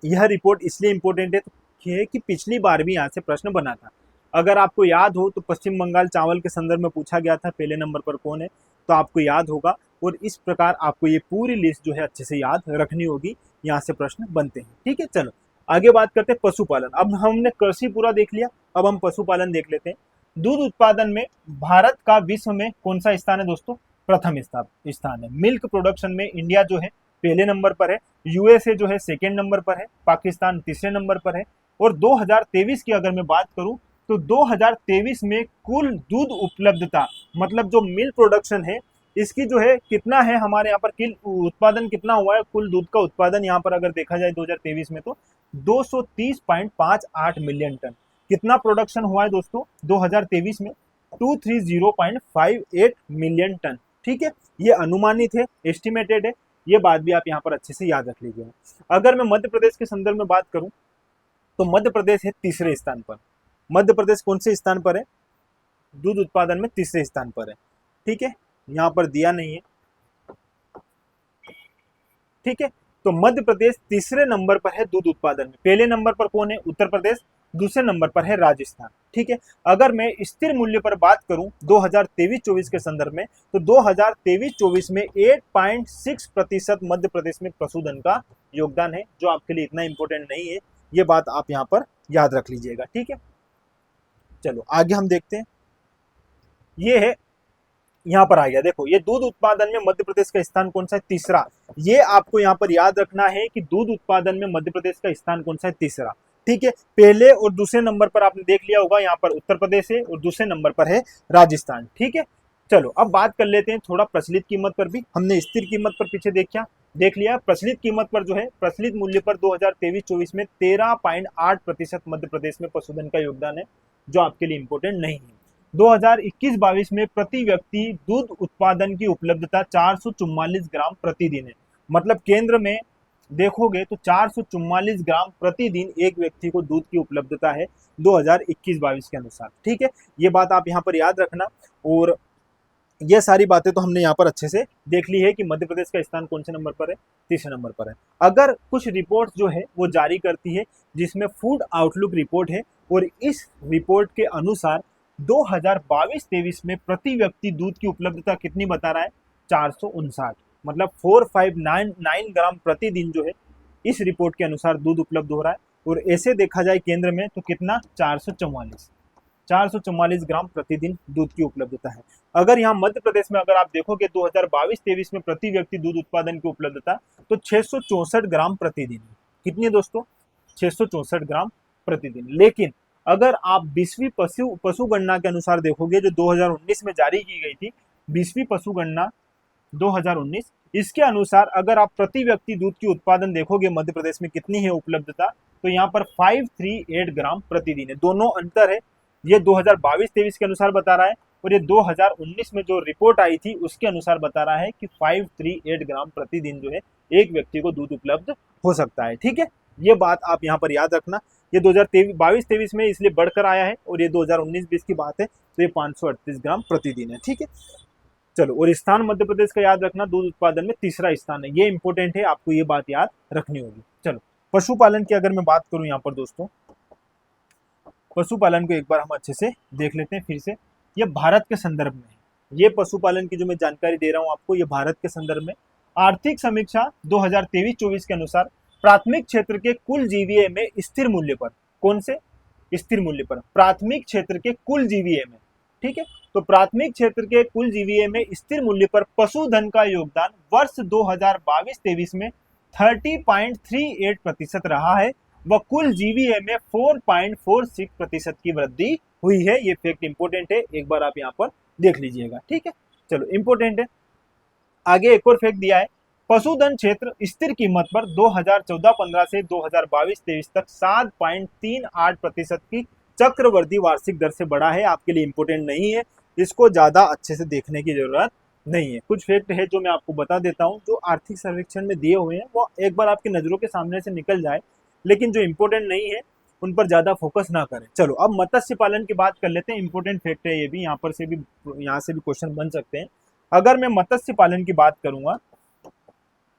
यह रिपोर्ट इसलिए इंपॉर्टेंट है कि पिछली बार भी यहाँ से प्रश्न बना था। अगर आपको याद हो तो पश्चिम बंगाल चावल के संदर्भ में पूछा गया था पहले नंबर पर कौन है, तो आपको याद होगा। और इस प्रकार आपको ये पूरी लिस्ट जो है अच्छे से याद रखनी होगी, यहाँ से प्रश्न बनते हैं। ठीक है, चलो आगे बात करते हैं पशुपालन। अब हमने कृषि पूरा देख लिया, अब हम पशुपालन देख लेते हैं। दूध उत्पादन में भारत का विश्व में कौन सा स्थान है दोस्तों? प्रथम स्थान है। मिल्क प्रोडक्शन में इंडिया जो है पहले नंबर पर है, यूएसए जो है सेकेंड नंबर पर है, पाकिस्तान तीसरे नंबर पर है। और 2023 की अगर मैं बात करूं तो 2023 में कुल दूध उपलब्धता, मतलब जो मिल्क प्रोडक्शन है इसकी जो है कितना है हमारे यहाँ पर, कुल उत्पादन कितना हुआ है, कुल दूध का उत्पादन यहाँ पर अगर देखा जाए 2023 में तो 230.58 मिलियन टन। कितना प्रोडक्शन हुआ है दोस्तों 2023 में? 230.58 मिलियन टन। ठीक है, ये अनुमानित है, एस्टिमेटेड है, ये बात भी आप यहाँ पर अच्छे से याद रख लीजिएगा। अगर मैं मध्य प्रदेश के संदर्भ में बात करूं तो मध्य प्रदेश है तीसरे स्थान पर। मध्य प्रदेश कौन से स्थान पर है? दूध उत्पादन में तीसरे स्थान पर है। ठीक है, यहाँ पर दिया नहीं है। ठीक है, तो मध्य प्रदेश तीसरे नंबर पर है दूध उत्पादन में। पहले नंबर पर कौन है? उत्तर प्रदेश, दूसरे नंबर पर है राजस्थान। ठीक है, अगर मैं स्थिर मूल्य पर बात करूं 2023-24 के संदर्भ में तो 2023-24 में 8.6% मध्य प्रदेश में पशुधन का योगदान है, जो आपके लिए इतना इंपॉर्टेंट नहीं है, ये बात आप यहां पर याद रख लीजिएगा। ठीक है, चलो आगे हम देखते हैं। ये है, यहाँ पर आ गया, देखो ये दूध उत्पादन में मध्य प्रदेश का स्थान कौन सा है? तीसरा। ये आपको यहाँ पर याद रखना है कि दूध उत्पादन में मध्य प्रदेश का स्थान कौन सा है? तीसरा। ठीक है, पहले और दूसरे नंबर पर आपने देख लिया होगा, यहाँ पर उत्तर प्रदेश है और दूसरे नंबर पर है राजस्थान। ठीक है, चलो अब बात कर लेते हैं थोड़ा प्रचलित कीमत पर भी। हमने स्थिर कीमत पर पीछे देख लिया, प्रचलित कीमत पर जो है प्रचलित मूल्य पर 2023-24 में 13.8% मध्य प्रदेश में पशुधन का योगदान है, जो आपके लिए इंपॉर्टेंट नहीं है। 2021-22 में प्रति व्यक्ति दूध उत्पादन की उपलब्धता 444 ग्राम प्रतिदिन है। मतलब केंद्र में देखोगे तो 444 ग्राम प्रतिदिन एक व्यक्ति को दूध की उपलब्धता है 2021-22 के अनुसार। ठीक है, ये बात आप यहाँ पर याद रखना। और ये सारी बातें तो हमने यहाँ पर अच्छे से देख ली है कि मध्य प्रदेश का स्थान कौन से नंबर पर है, तीसरे नंबर पर है। अगर कुछ रिपोर्ट जो है वो जारी करती है जिसमें फूड आउटलुक रिपोर्ट है, और इस रिपोर्ट के अनुसार 2022-23 में प्रति व्यक्ति दूध की उपलब्धता कितनी बता रहा है, 459, मतलब 4599 ग्राम प्रतिदिन जो है इस रिपोर्ट के अनुसार दूध उपलब्ध हो रहा है। और ऐसे देखा जाए केंद्र में तो कितना, 444 ग्राम प्रतिदिन दूध की उपलब्धता है। अगर यहाँ मध्य प्रदेश में अगर आप देखोगे 2022-23 में प्रति व्यक्ति दूध उत्पादन की उपलब्धता तो 664 ग्राम प्रतिदिन, कितनी है दोस्तों, 664 ग्राम प्रतिदिन। लेकिन अगर आप 20वीं पशु गणना के अनुसार देखोगे जो 2019 में जारी की गई थी, 20वीं पशु गणना 2019, इसके अनुसार अगर आप प्रति व्यक्ति दूध की उत्पादन देखोगे मध्य प्रदेश में कितनी है उपलब्धता, तो यहाँ पर 538 ग्राम प्रतिदिन है। दोनों अंतर है, ये 2022-23 के अनुसार बता रहा है, और ये 2019 में जो रिपोर्ट आई थी उसके अनुसार बता रहा है कि 538 ग्राम प्रतिदिन जो है एक व्यक्ति को दूध उपलब्ध हो सकता है। ठीक है, ये बात आप यहाँ पर याद रखना। ये 2022-23 में इसलिए बढ़कर आया है, और ये 2019-20 की बात है तो ये 538 ग्राम प्रतिदिन है। ठीक है, चलो, और स्थान मध्य प्रदेश का याद रखना, दूध उत्पादन में तीसरा स्थान है, ये इंपॉर्टेंट है, आपको ये बात याद रखनी होगी। चलो, पशुपालन की अगर मैं बात करूं यहाँ पर दोस्तों, पशुपालन को एक बार हम अच्छे से देख लेते हैं फिर से। ये भारत के संदर्भ में है, ये पशुपालन की जो मैं जानकारी दे रहा हूँ आपको, ये भारत के संदर्भ में। आर्थिक समीक्षा 2023-24 के अनुसार प्राथमिक क्षेत्र के कुल जीवीए में स्थिर मूल्य पर, कौन से स्थिर मूल्य पर, प्राथमिक क्षेत्र के कुल जीवीए में, ठीक है, तो प्राथमिक क्षेत्र के कुल जीवीए में स्थिर मूल्य पर पशुधन का योगदान वर्ष 2022-23 में 30.38% रहा है, व कुल जीवीए में 4.46% की वृद्धि हुई है। ये फैक्ट इंपोर्टेंट है, एक बार आप यहाँ पर देख लीजिएगा। ठीक है, चलो, इंपोर्टेंट है। आगे एक और फैक्ट दिया है, पशुधन क्षेत्र स्थिर कीमत पर 2014-15 से 2022-23 तक 7.38% की चक्रवर्ती वार्षिक दर से बढ़ा है। आपके लिए इंपोर्टेंट नहीं है, इसको ज्यादा अच्छे से देखने की जरूरत नहीं है। कुछ फैक्ट है जो मैं आपको बता देता हूँ, जो आर्थिक सर्वेक्षण में दिए हुए हैं वो एक बार आपकी नजरों के सामने से निकल जाए, लेकिन जो इंपॉर्टेंट नहीं है उन पर ज्यादा फोकस ना करें। चलो, अब मत्स्य पालन की बात कर लेते हैं, इंपॉर्टेंट फैक्ट है ये भी, यहाँ से भी क्वेश्चन बन सकते हैं। अगर मैं मत्स्य पालन की बात करूंगा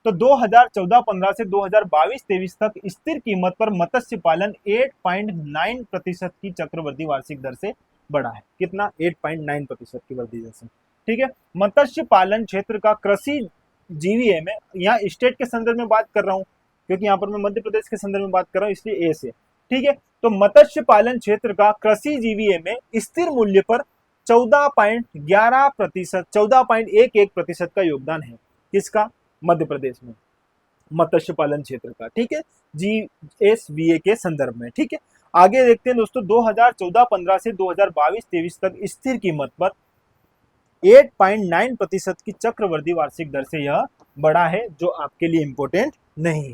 तो 2014-15 से 2022-23 तक स्थिर कीमत पर मत्स्य पालन 8.9% की चक्रवृद्धि वार्षिक दर से बढ़ा है। कितना, 8.9% की वृद्धि दर से। ठीक है, मत्स्य पालन क्षेत्र का कृषि जीवीए में, यहाँ स्टेट के संदर्भ में बात कर रहा हूँ क्योंकि यहाँ पर मैं मध्य प्रदेश के संदर्भ में बात कर रहा हूँ, इसलिए ए से। ठीक है, तो मत्स्य पालन क्षेत्र का कृषि जीवीए में स्थिर मूल्य पर 14.11% का योगदान है। किसका, मध्य प्रदेश में मत्स्य पालन क्षेत्र का। ठीक है, जीएसवीए के संदर्भ में। ठीक है, आगे देखते हैं दोस्तों, 2014-15 से 2022-23 तक स्थिर कीमत पर 8.9% की चक्रवृद्धि वार्षिक दर से यह बढ़ा है, जो आपके लिए इंपॉर्टेंट नहीं है।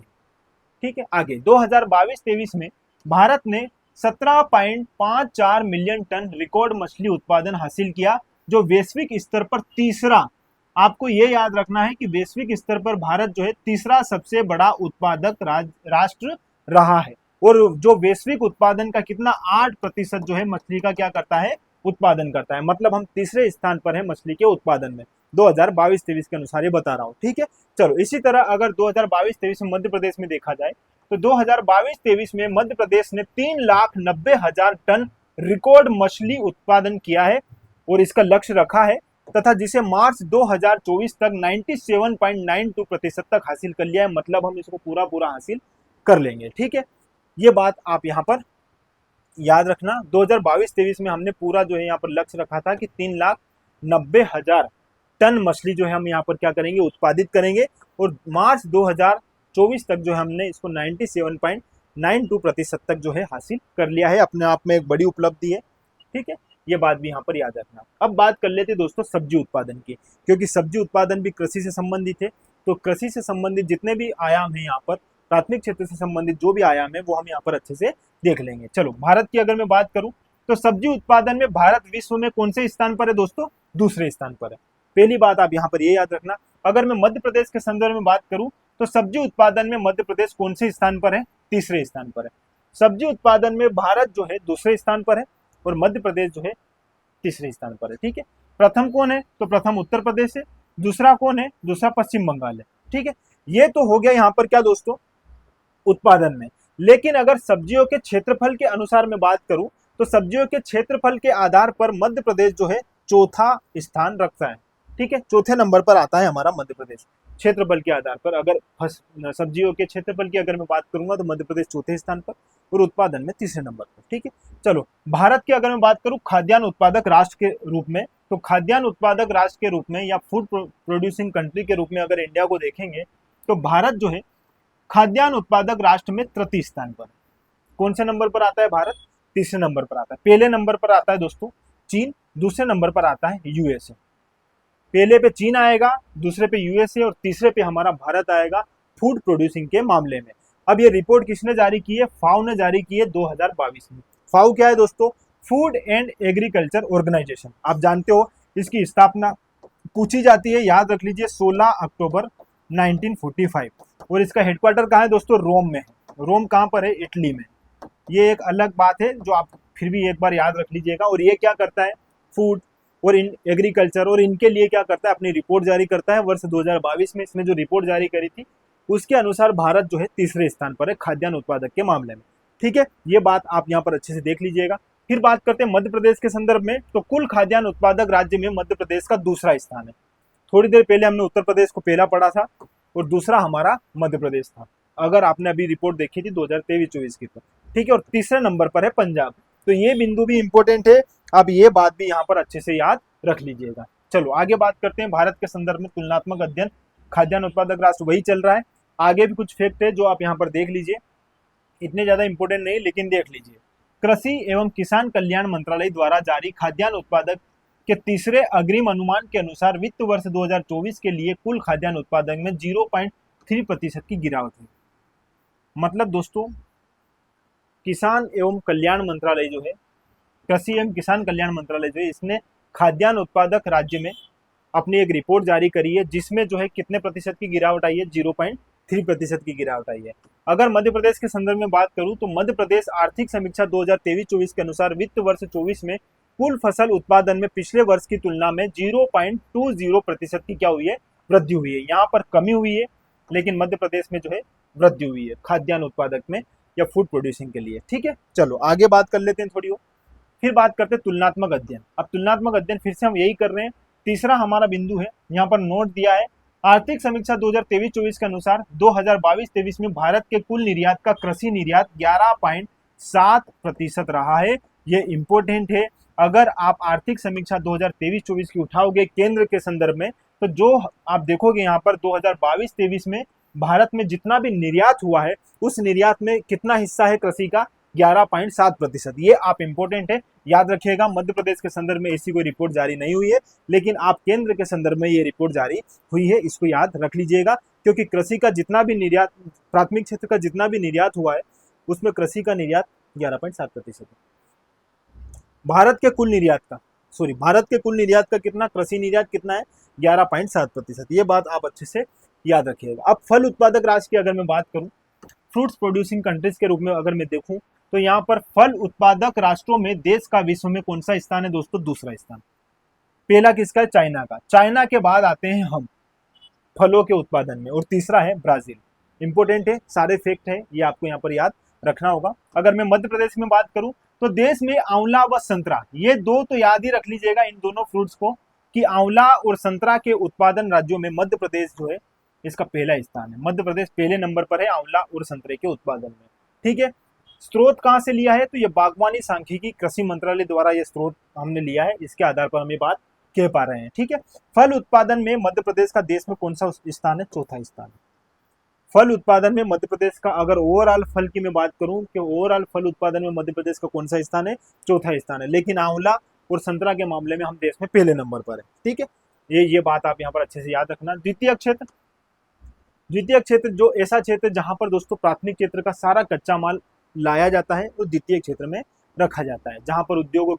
ठीक है, आगे 2022-23 में भारत ने 17.54 मिलियन टन रिकॉर्ड मछली उत्पादन हासिल किया, जो वैश्विक स्तर पर तीसरा, आपको ये याद रखना है कि वैश्विक स्तर पर भारत जो है तीसरा सबसे बड़ा उत्पादक राष्ट्र रहा है। और जो वैश्विक उत्पादन का कितना, 8% जो है मछली का क्या करता है, उत्पादन करता है। मतलब हम तीसरे स्थान पर है मछली के उत्पादन में, 2022-23 के अनुसार ये बता रहा हूँ। ठीक है, चलो, इसी तरह अगर 2022-23 में मध्य प्रदेश में देखा जाए तो 2022-23 में मध्य प्रदेश ने 3,90,000 टन रिकॉर्ड मछली उत्पादन किया है और इसका लक्ष्य रखा है, तथा जिसे मार्च 2024 तक 97.92% तक हासिल कर लिया है। मतलब हम इसको पूरा हासिल कर लेंगे। ठीक है, ये बात आप यहाँ पर याद रखना। 2022-23 में हमने पूरा जो है यहाँ पर लक्ष्य रखा था कि 3,90,000 टन मछली जो है हम यहाँ पर क्या करेंगे, उत्पादित करेंगे, और मार्च 2024 तक जो है हमने इसको 97.92% तक जो है हासिल कर लिया है। अपने आप में एक बड़ी उपलब्धि है। ठीक है, ये बात भी यहाँ पर याद रखना। अब बात कर लेते दोस्तों सब्जी उत्पादन की, क्योंकि सब्जी उत्पादन भी कृषि से संबंधित है। तो कृषि से संबंधित जितने भी आयाम है यहाँ पर, प्राथमिक क्षेत्र से संबंधित जो भी आयाम है वो हम यहाँ पर अच्छे से देख लेंगे। चलो, भारत की अगर मैं बात करूं तो सब्जी उत्पादन में भारत विश्व में कौन से स्थान पर है दोस्तों, दूसरे स्थान पर है। पहली बात आप यहाँ पर ये याद रखना। अगर मैं मध्य प्रदेश के संदर्भ में बात करूं तो सब्जी उत्पादन में मध्य प्रदेश कौन से स्थान पर है, तीसरे स्थान पर है। सब्जी उत्पादन में भारत जो है दूसरे स्थान पर है और मध्य प्रदेश जो है तीसरे स्थान पर है। ठीक है, प्रथम कौन है? तो प्रथम उत्तर प्रदेश है। दूसरा कौन है? दूसरा पश्चिम बंगाल है। ठीक है, ये तो हो गया यहाँ पर क्या दोस्तों, उत्पादन में। लेकिन अगर सब्जियों के क्षेत्रफल के अनुसार मैं बात करूं तो सब्जियों के क्षेत्रफल के आधार पर मध्य प्रदेश जो है चौथा स्थान रखता है। ठीक है, चौथे नंबर पर आता है हमारा मध्य प्रदेश क्षेत्रफल के आधार पर। अगर सब्जियों के क्षेत्रफल की अगर मैं बात करूंगा तो मध्य प्रदेश चौथे स्थान पर और उत्पादन में तीसरे नंबर पर। ठीक है, चलो भारत की अगर मैं बात करूं खाद्यान्न उत्पादक राष्ट्र के रूप में, तो खाद्यान्न उत्पादक राष्ट्र के रूप में या फूड प्रोड्यूसिंग कंट्री के रूप में अगर इंडिया को देखेंगे तो भारत जो है खाद्यान्न उत्पादक राष्ट्र में तृतीय स्थान पर। कौन से नंबर पर आता है भारत? तीसरे नंबर पर आता है। पहले नंबर पर आता है दोस्तों चीन, दूसरे नंबर पर आता है यूएसए। पहले पे चीन आएगा, दूसरे पे यूएसए और तीसरे पे हमारा भारत आएगा फूड प्रोड्यूसिंग के मामले में। अब ये रिपोर्ट किसने जारी की है? फाओ ने जारी की है 2022 में। फाओ क्या है दोस्तों? Food and agriculture organisation. आप जानते हो इसकी स्थापना पूछी जाती है, याद रख लीजिए 16 अक्टूबर 1945। और इसका हेडक्वार्टर कहाँ है दोस्तों? रोम में है। रोम कहाँ पर है? इटली में। ये एक अलग बात है जो आप फिर भी एक बार याद रख लीजिएगा। और ये क्या करता है? फूड और एग्रीकल्चर और इनके लिए क्या करता है? अपनी रिपोर्ट जारी करता है। वर्ष 2022 में इसने जो रिपोर्ट जारी करी थी उसके अनुसार भारत जो है तीसरे स्थान पर है खाद्यान्न उत्पादक के मामले में। ठीक है, ये बात आप यहाँ पर अच्छे से देख लीजिएगा। फिर बात करते हैं मध्य प्रदेश के संदर्भ में, तो कुल खाद्यान्न उत्पादक राज्य में मध्य प्रदेश का दूसरा स्थान है। थोड़ी देर पहले हमने उत्तर प्रदेश को पहला पढ़ा था और दूसरा हमारा मध्य प्रदेश था, अगर आपने अभी रिपोर्ट देखी थी 2023-24 की तो। ठीक है, और तीसरे नंबर पर है पंजाब। तो ये बिंदु भी इंपॉर्टेंट है, आप ये बात भी यहाँ पर अच्छे से याद रख लीजिएगा। चलो आगे बात करते हैं भारत के संदर्भ में तुलनात्मक अध्ययन खाद्यान्न उत्पादक राष्ट्र वही चल रहा है। आगे भी कुछ फैक्ट है जो आप यहाँ पर देख लीजिए, इतने ज्यादा इंपॉर्टेंट नहीं लेकिन देख लीजिए। कृषि एवं किसान कल्याण मंत्रालय द्वारा जारी खाद्यान्न उत्पादक के तीसरे अग्रिम अनुमान के अनुसार वित्त वर्ष 2024 के लिए कुल खाद्यान्न उत्पादन में 0.3% की गिरावट हुई। मतलब दोस्तों किसान एवं कल्याण मंत्रालय जो है, कृषि एवं किसान कल्याण मंत्रालय जो है, इसने खाद्यान्न उत्पादक राज्य में अपनी एक रिपोर्ट जारी करी है जिसमें जो है कितने प्रतिशत की गिरावट आई है? 0.3% की गिरावट आई है। अगर मध्य प्रदेश के संदर्भ में बात करूं तो मध्य प्रदेश आर्थिक समीक्षा 2023-24 के अनुसार वित्त वर्ष 24 में कुल फसल उत्पादन में पिछले वर्ष की तुलना में 0.20% की क्या हुई है? वृद्धि हुई है। यहाँ पर कमी हुई है लेकिन मध्य प्रदेश में जो है वृद्धि हुई है खाद्यान्न उत्पादक में या फूड प्रोड्यूसिंग के लिए। ठीक है, चलो आगे बात कर लेते हैं थोड़ी और। फिर बात करते हैं तुलनात्मक अध्ययन। अब तुलनात्मक अध्ययन फिर से हम यही कर रहे हैं, तीसरा हमारा बिंदु है, यहाँ पर नोट दिया है। आर्थिक समीक्षा 2023-24 के अनुसार 2022-23 में भारत के कुल निर्यात का कृषि निर्यात 11.7% रहा है। ये इंपॉर्टेंट है। अगर आप आर्थिक समीक्षा 2023-24 की उठाओगे केंद्र के संदर्भ में तो जो आप देखोगे यहाँ पर 2022-23 में भारत में जितना भी निर्यात हुआ है उस निर्यात में कितना हिस्सा है कृषि का? 11.7%। ये आप इंपॉर्टेंट है, याद रखिएगा। मध्य प्रदेश के संदर्भ में ऐसी कोई रिपोर्ट जारी नहीं हुई है लेकिन आप केंद्र के संदर्भ में ये रिपोर्ट जारी हुई है, इसको याद रख लीजिएगा। क्योंकि कृषि का जितना भी निर्यात, प्राथमिक क्षेत्र का जितना भी निर्यात हुआ है उसमें कृषि का निर्यात 11.7% है। भारत के कुल निर्यात का कितना? कृषि निर्यात कितना है? 11.7%। ये बात आप अच्छे से याद रखिएगा। अब फल उत्पादक राष्ट्र की अगर मैं बात करूं, फ्रूट्स प्रोड्यूसिंग कंट्रीज के रूप में अगर मैं देखूं तो यहाँ पर फल उत्पादक राष्ट्रों में देश का विश्व में कौन सा स्थान है दोस्तों? दूसरा स्थान। पहला किसका है? चाइना का। चाइना के बाद आते हैं हम फलों के उत्पादन में और तीसरा है ब्राजील। इंपॉर्टेंट है, सारे फैक्ट है, ये आपको यहाँ पर याद रखना होगा। अगर मैं मध्य प्रदेश में बात करूं तो देश में आंवला व संतरा, ये दो तो याद ही रख लीजिएगा इन दोनों फ्रूट्स को, कि आंवला और संतरा के उत्पादन राज्यों में मध्य प्रदेश जो है इसका पहला स्थान है। मध्य प्रदेश पहले नंबर पर है आंवला और संतरे के उत्पादन में। ठीक है, स्रोत कहाँ से लिया है? तो ये बागवानी सांख्यिकी कृषि मंत्रालय द्वारा ये स्रोत हमने लिया है, इसके आधार पर हम ये बात कह पा रहे हैं। ठीक है, फल उत्पादन में मध्य प्रदेश का देश में कौन सा स्थान है? चौथा स्थान। फल उत्पादन में मध्य प्रदेश का, अगर ओवरऑल फल की मैं बात करूं कि ओवरऑल फल उत्पादन में मध्य प्रदेश का कौन सा स्थान है? चौथा स्थान है। लेकिन आंवला और संतरा के मामले में हम देश में पहले नंबर पर है। ठीक है, ये बात आप यहाँ पर अच्छे से याद रखना। द्वितीय क्षेत्र जो ऐसा क्षेत्र जहां पर दोस्तों प्राथमिक क्षेत्र का सारा कच्चा माल लाया जाता है वो द्वितीय क्षेत्र में रखा जाता है, जहां पर उद्योगों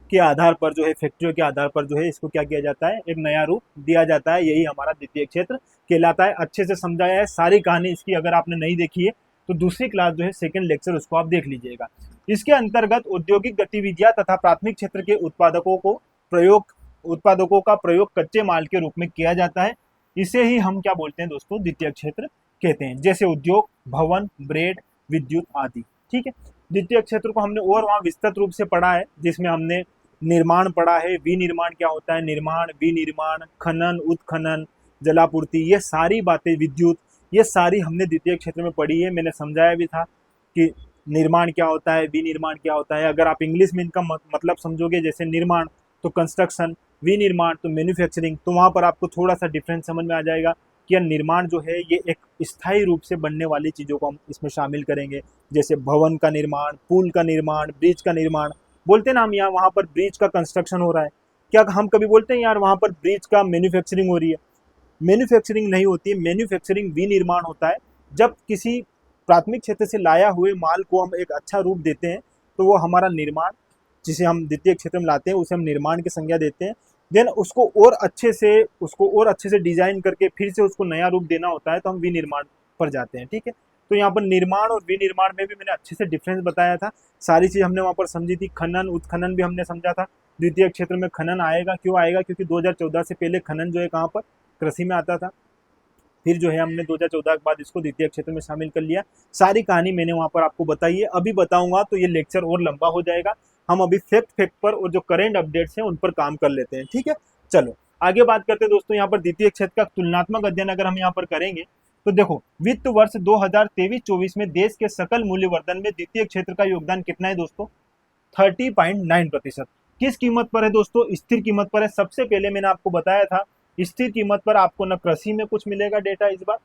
के आधार पर जो है, फैक्ट्रियों के आधार पर जो है इसको क्या किया जाता है? एक नया रूप दिया जाता है। यही हमारा द्वितीय क्षेत्र कहलाता है। अच्छे से समझाया है, सारी कहानी इसकी अगर आपने नहीं देखी है तो दूसरी क्लास जो है सेकंड लेक्चर उसको आप देख लीजिएगा। इसके अंतर्गत औद्योगिक गतिविधियां तथा प्राथमिक क्षेत्र के उत्पादकों को प्रयोग उत्पादकों का प्रयोग कच्चे माल के रूप में किया जाता है। इसे ही हम क्या बोलते हैं दोस्तों, द्वितीयक क्षेत्र कहते हैं, जैसे उद्योग, भवन, ब्रेड, विद्युत आदि। ठीक है, द्वितीयक क्षेत्र को हमने और वहाँ विस्तृत रूप से पढ़ा है, जिसमें हमने निर्माण पढ़ा है, विनिर्माण क्या होता है, निर्माण, विनिर्माण, खनन, उत्खनन, जलापूर्ति, ये सारी बातें, विद्युत, ये सारी हमने द्वितीय क्षेत्र में पढ़ी है। मैंने समझाया भी था कि निर्माण क्या होता है, विनिर्माण क्या होता है। अगर आप इंग्लिश में इनका मतलब समझोगे, जैसे निर्माण तो कंस्ट्रक्शन, विनिर्माण तो मैन्युफैक्चरिंग, तो वहाँ पर आपको थोड़ा सा डिफरेंस समझ में आ जाएगा कि यह निर्माण जो है ये एक स्थायी रूप से बनने वाली चीज़ों को हम इसमें शामिल करेंगे, जैसे भवन का निर्माण, पुल का निर्माण, ब्रिज का निर्माण। बोलते ना हम यहाँ वहाँ पर ब्रिज का कंस्ट्रक्शन हो रहा है, क्या हम कभी बोलते हैं यार वहाँ पर ब्रिज का मैन्युफैक्चरिंग हो रही है? मैन्युफैक्चरिंग नहीं होती है, मैन्युफैक्चरिंग विनिर्माण होता है। जब किसी प्राथमिक क्षेत्र से लाया हुए माल को हम एक अच्छा रूप देते हैं तो वो हमारा निर्माण, जिसे हम द्वितीय क्षेत्र में लाते हैं, उसे हम निर्माण की संज्ञा देते हैं। देन उसको और अच्छे से डिजाइन करके फिर से उसको नया रूप देना होता है, तो हम विनिर्माण पर जाते हैं। ठीक है, तो यहाँ पर निर्माण और विनिर्माण में भी मैंने अच्छे से डिफरेंस बताया था, सारी चीज हमने वहाँ पर समझी थी। खनन, उत्खनन भी हमने समझा था। द्वितीय क्षेत्र में खनन आएगा, क्यों आएगा? क्योंकि 2014 से पहले खनन जो है कहाँ पर, कृषि में आता था। फिर जो है हमने 2014 के बाद इसको द्वितीय क्षेत्र में शामिल कर लिया। सारी कहानी मैंने वहाँ पर आपको बताई है। अभी बताऊंगा तो ये लेक्चर और लंबा हो जाएगा। हम अभी फैक्ट पर और जो करंट अपडेट्स हैं उन पर काम कर लेते हैं। ठीक है, चलो आगे बात करते हैं दोस्तों। यहाँ पर द्वितीय क्षेत्र का तुलनात्मक अध्ययन अगर हम यहाँ पर करेंगे तो देखो, वित्त वर्ष 2023-24 में देश के सकल मूल्यवर्धन में द्वितीय क्षेत्र का योगदान कितना है दोस्तों? 30.9%। किस कीमत पर है दोस्तों? स्थिर कीमत पर है। सबसे पहले मैंने आपको बताया था, स्थिर कीमत पर आपको न कृषि में कुछ मिलेगा डेटा इस बार